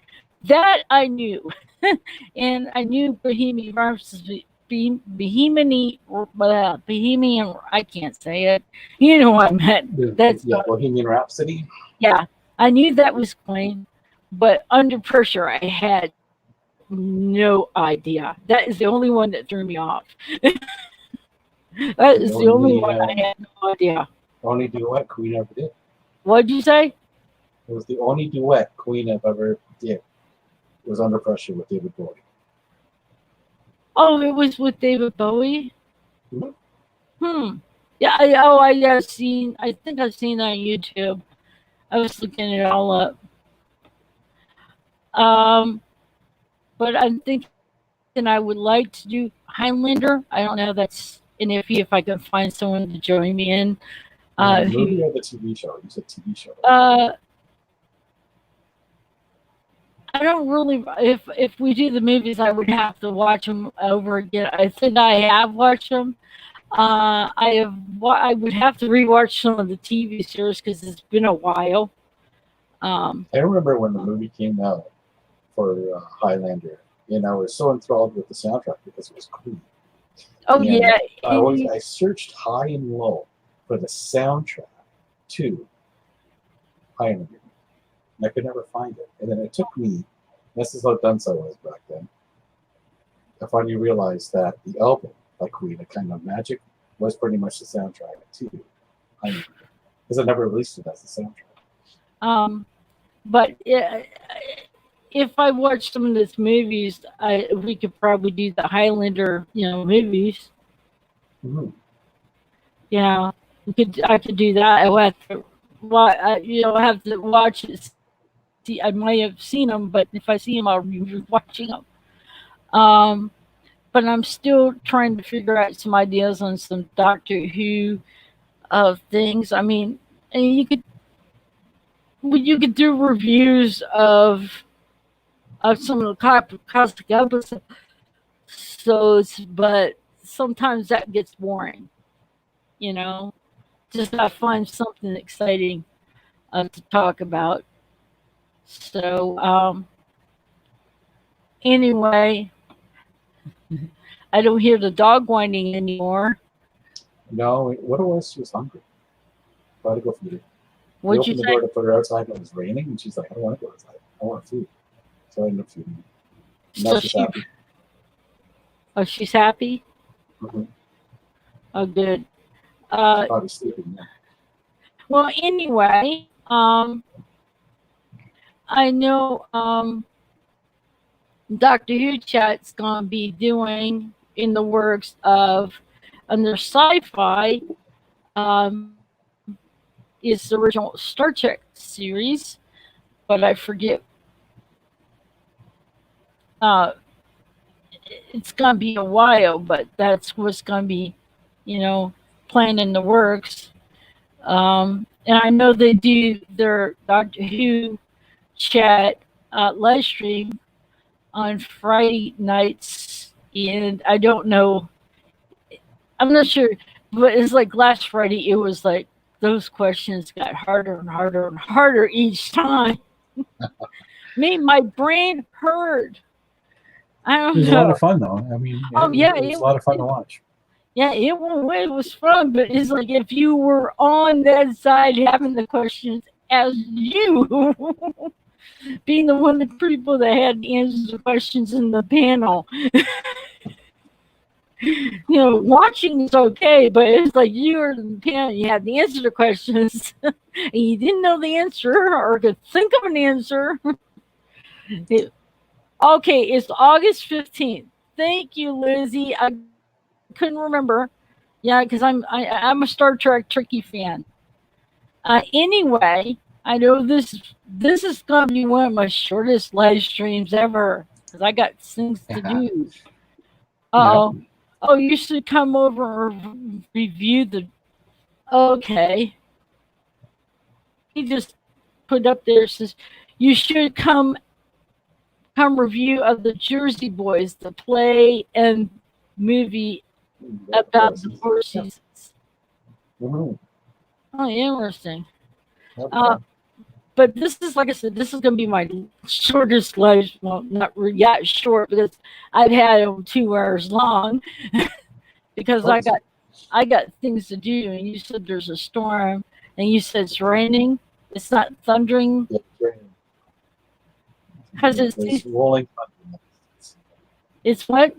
Speaker 1: That I knew, and I knew Bohemian Rhapsody. Bohemian. I can't say it. You know what I meant. That's
Speaker 2: Bohemian Rhapsody.
Speaker 1: Yeah, I knew that was Queen, but Under Pressure, I had no idea. That is the only one that threw me off. That is the only one I had no idea.
Speaker 2: Only duet Queen ever did.
Speaker 1: What'd you say?
Speaker 2: It was the only duet Queen ever did. It was Under Pressure with David Bowie.
Speaker 1: Oh, it was with David Bowie?
Speaker 2: Mm-hmm.
Speaker 1: Yeah, I seen. I think I've seen that on YouTube. I was looking it all up. But I'm thinking I would like to do Highlander. I don't know if that's an iffy if I can find someone to join me in.
Speaker 2: The movie or the TV show? You said TV show.
Speaker 1: I don't really. If we do the movies, I would have to watch them over again. I think I have watched them. I would have to rewatch some of the TV series because it's been a while.
Speaker 2: I remember when the movie came out for Highlander, and I was so enthralled with the soundtrack because it was Queen.
Speaker 1: Oh and yeah,
Speaker 2: I searched high and low for the soundtrack to Highlander. And I could never find it. And then it took me, this is how dense I was back then, I finally realized that the album by Queen, A Kind of Magic, was pretty much the soundtrack to Highlander. Because I never released it as the soundtrack.
Speaker 1: But if I watched some of these movies, we could probably do the Highlander, movies.
Speaker 2: Mm-hmm.
Speaker 1: Yeah, I could do that. I would have to, I have to watch it. See, I might have seen them, but if I see them, I'll be watching them. But I'm still trying to figure out some ideas on some Doctor Who of things. I mean, and you could do reviews of some of the classic episodes, but sometimes that gets boring. You know, just I find something exciting to talk about. So anyway, I don't hear the dog whining anymore.
Speaker 2: No, what it was, she was hungry. Tried to go feed her. We
Speaker 1: What'd you
Speaker 2: opened the door
Speaker 1: say?
Speaker 2: to put her outside when it was raining, and she's like, I don't want to go outside. I want food. So I ended up feeding her. Now
Speaker 1: So
Speaker 2: she's
Speaker 1: she,
Speaker 2: happy.
Speaker 1: oh, she's happy.
Speaker 2: Mm-hmm.
Speaker 1: Oh, good.
Speaker 2: She's
Speaker 1: Uh,
Speaker 2: probably sleeping now.
Speaker 1: well, anyway, I know Doctor Who chat's gonna be doing in the works of under sci-fi um, is the original Star Trek series, but I forget. Uh, it's gonna be a while, but that's what's gonna be, you know, planned in the works. And I know they do their Doctor Who chat live stream on Friday nights, and I don't know. I'm not sure, but it's like last Friday. It was like those questions got harder and harder and harder each time. Made my brain hurt. I
Speaker 2: It
Speaker 1: don't
Speaker 2: was a lot
Speaker 1: know.
Speaker 2: of fun, though. I mean,
Speaker 1: Oh yeah,
Speaker 2: it was a lot of fun to
Speaker 1: it
Speaker 2: watch.
Speaker 1: yeah, it was fun, but it's like if you were on that side having the questions as you, being the one of the people that had to answer the questions in the panel. Watching is okay, but it's like you were in the panel, you had to answer the questions, and you didn't know the answer or could think of an answer. Okay, it's August 15th. Thank you, Lizzie. I couldn't remember. Yeah, because I'm a Star Trek Turkey fan. Anyway, I know this is gonna be one of my shortest live streams ever because I got things to do.
Speaker 2: Yeah.
Speaker 1: Uh oh. Oh, you should come over and review the. Okay, he just put up there says you should come review of the Jersey Boys, the play and movie
Speaker 2: The Four
Speaker 1: about the
Speaker 2: Seasons.
Speaker 1: Four
Speaker 2: Yeah.
Speaker 1: Seasons.
Speaker 2: Mm-hmm.
Speaker 1: Oh, interesting.
Speaker 2: That'll be
Speaker 1: Uh,
Speaker 2: fun.
Speaker 1: but this is like I said, this is going to be my shortest live. Well, not really that short because I've had them 2 hours long because
Speaker 2: Oh,
Speaker 1: I got things to do. And you said there's a storm, and you said it's raining. It's not thundering
Speaker 2: yeah, it's raining.
Speaker 1: because
Speaker 2: There's rolling thunder in the distance.
Speaker 1: it's what?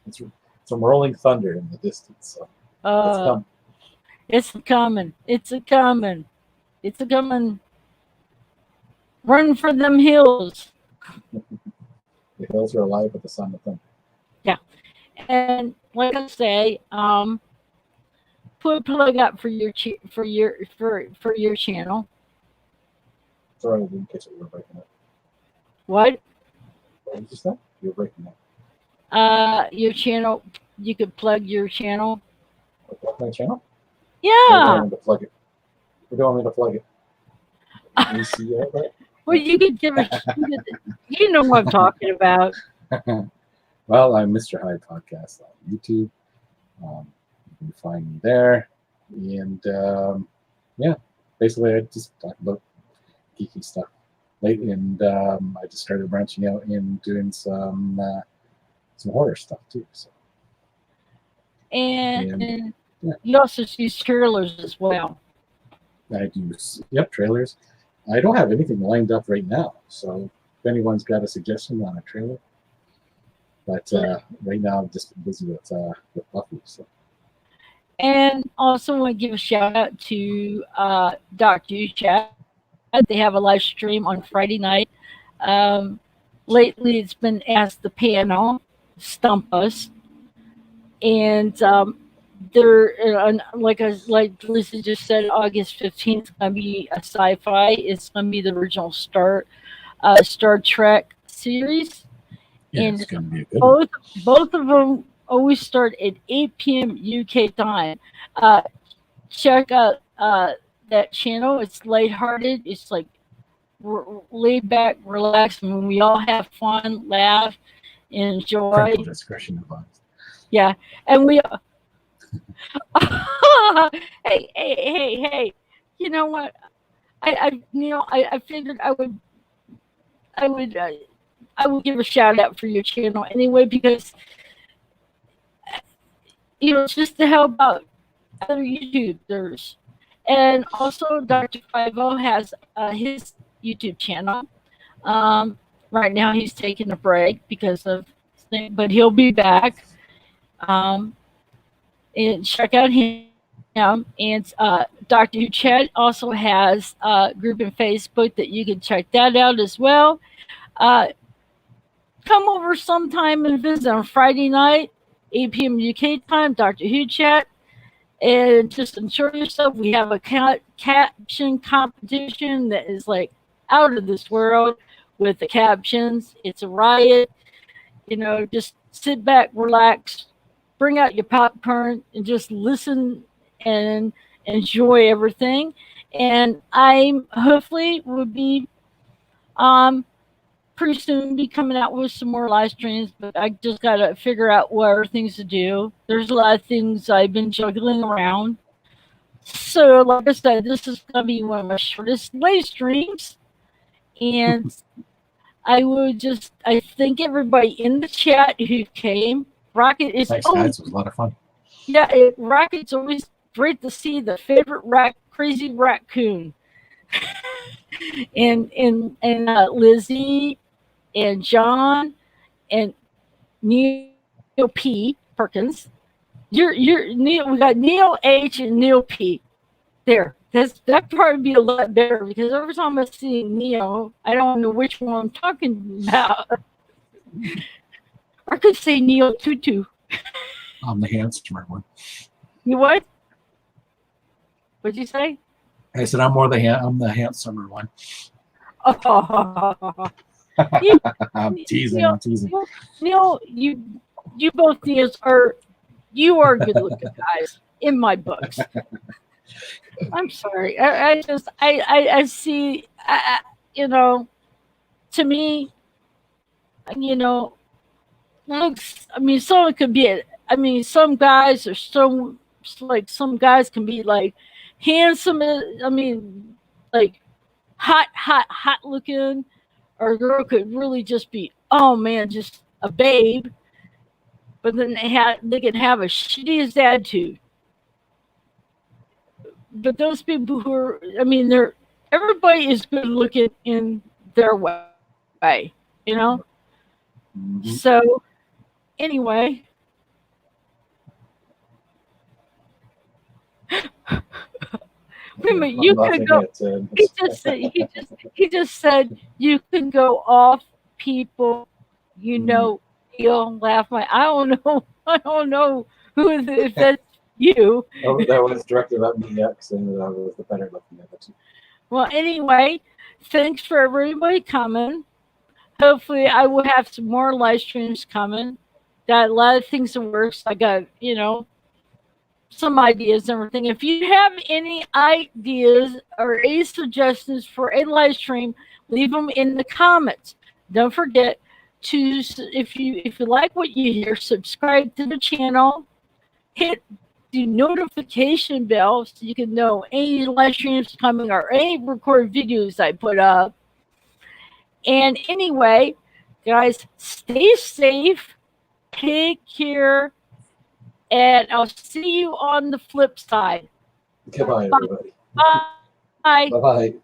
Speaker 2: It's some rolling thunder in the distance. So it's
Speaker 1: Uh,
Speaker 2: coming.
Speaker 1: it's a coming. It's a coming. It's a coming. Run for them hills.
Speaker 2: The hills are alive with the sound of thunder.
Speaker 1: Yeah, and like I say, put a plug up for for your channel.
Speaker 2: Sorry, I didn't catch it. You were breaking up.
Speaker 1: What?
Speaker 2: What did you say? You were breaking up.
Speaker 1: Your channel. You could plug your channel.
Speaker 2: What's my channel? Where do you
Speaker 1: Yeah.
Speaker 2: want me to plug it? Where do you want me to plug it? Can you see it?
Speaker 1: Well, you could give a. You know what I'm talking about.
Speaker 2: Well, I'm Mr. Hyde Podcast on YouTube. You can find me there. And yeah, basically, I just talk about geeky stuff. And I just started branching out and doing some horror stuff too. So,
Speaker 1: And
Speaker 2: yeah,
Speaker 1: you also use trailers as well.
Speaker 2: I do, trailers. I don't have anything lined up right now. So if anyone's got a suggestion on a trailer, but right now I'm just busy with Buffy. So.
Speaker 1: And also want to give a shout out to Dr. Chat. They have a live stream on Friday night. Um, lately, it's been Ask the Panel, Stump Us. And they're like Lisa just said, August 15th is going to be a sci-fi. It's going to be the original Star Trek series.
Speaker 2: Yeah,
Speaker 1: And
Speaker 2: it's going to be a good one.
Speaker 1: both of them always start at 8 p.m. UK time. Uh, check out that channel. It's lighthearted. It's like laid back, relaxed, and we all have fun, laugh, and enjoy.
Speaker 2: Parental discretion advised.
Speaker 1: Yeah, and we. Hey! You know what? I figured I would I would give a shout out for your channel anyway because it's just to help out other YouTubers. And also, Dr. Fivo has his YouTube channel. Um, right now, he's taking a break because of thing, but he'll be back. Um, and check out him. And Dr. Chet also has a group in Facebook that you can check that out as well. Uh, come over sometime and visit on Friday night, 8 p.m. UK time, Dr. Who Chat, and just enjoy yourself. We have a caption competition that is like out of this world with the captions. It's a riot. Just sit back, relax, bring out your popcorn, and just listen and enjoy everything. And I hopefully will be pretty soon be coming out with some more live streams, but I just got to figure out what other things to do. There's a lot of things I've been juggling around. So, like I said, this is going to be one of my shortest live streams. And I thank everybody in the chat who came. Rocket is
Speaker 2: Thanks, guys. It was a lot of fun.
Speaker 1: Yeah, Rocket's always great to see the favorite crazy raccoon. and Lizzie and John and Neil P. Perkins. You're Neil. We got Neil H and Neil P. There. That probably be a lot better because every time I see Neil, I don't know which one I'm talking about. I could say Neil Tutu.
Speaker 2: I'm the handsomer one.
Speaker 1: You what? What'd you say?
Speaker 2: I said I'm the handsomer one.
Speaker 1: Oh.
Speaker 2: I'm teasing. I'm teasing.
Speaker 1: Neil, you both Neils you are good looking guys in my books. I'm sorry. I just see to me, looks. I mean, someone could be. Some guys are so like some guys can be like handsome. I mean, like hot looking, or a girl could really just be, oh man, just a babe. But then they can have a shittiest attitude. But those people who are, everybody is good looking in their way,
Speaker 2: Mm-hmm.
Speaker 1: So anyway, wait a minute, you could go. He just said you can go off people. You'll laugh. I don't know. I don't know if that's you.
Speaker 2: That was directed at me, saying that I was the better looking of the two.
Speaker 1: Well, anyway, thanks for everybody coming. Hopefully, I will have some more live streams coming. Got a lot of things in works. I got, some ideas and everything. If you have any ideas or any suggestions for a live stream, leave them in the comments. Don't forget to, if you like what you hear, subscribe to the channel. Hit the notification bell so you can know any live streams coming or any recorded videos I put up. And anyway, guys, stay safe, take care, and I'll see you on the flip side.
Speaker 2: Goodbye, everybody.
Speaker 1: Bye.
Speaker 2: Bye-bye.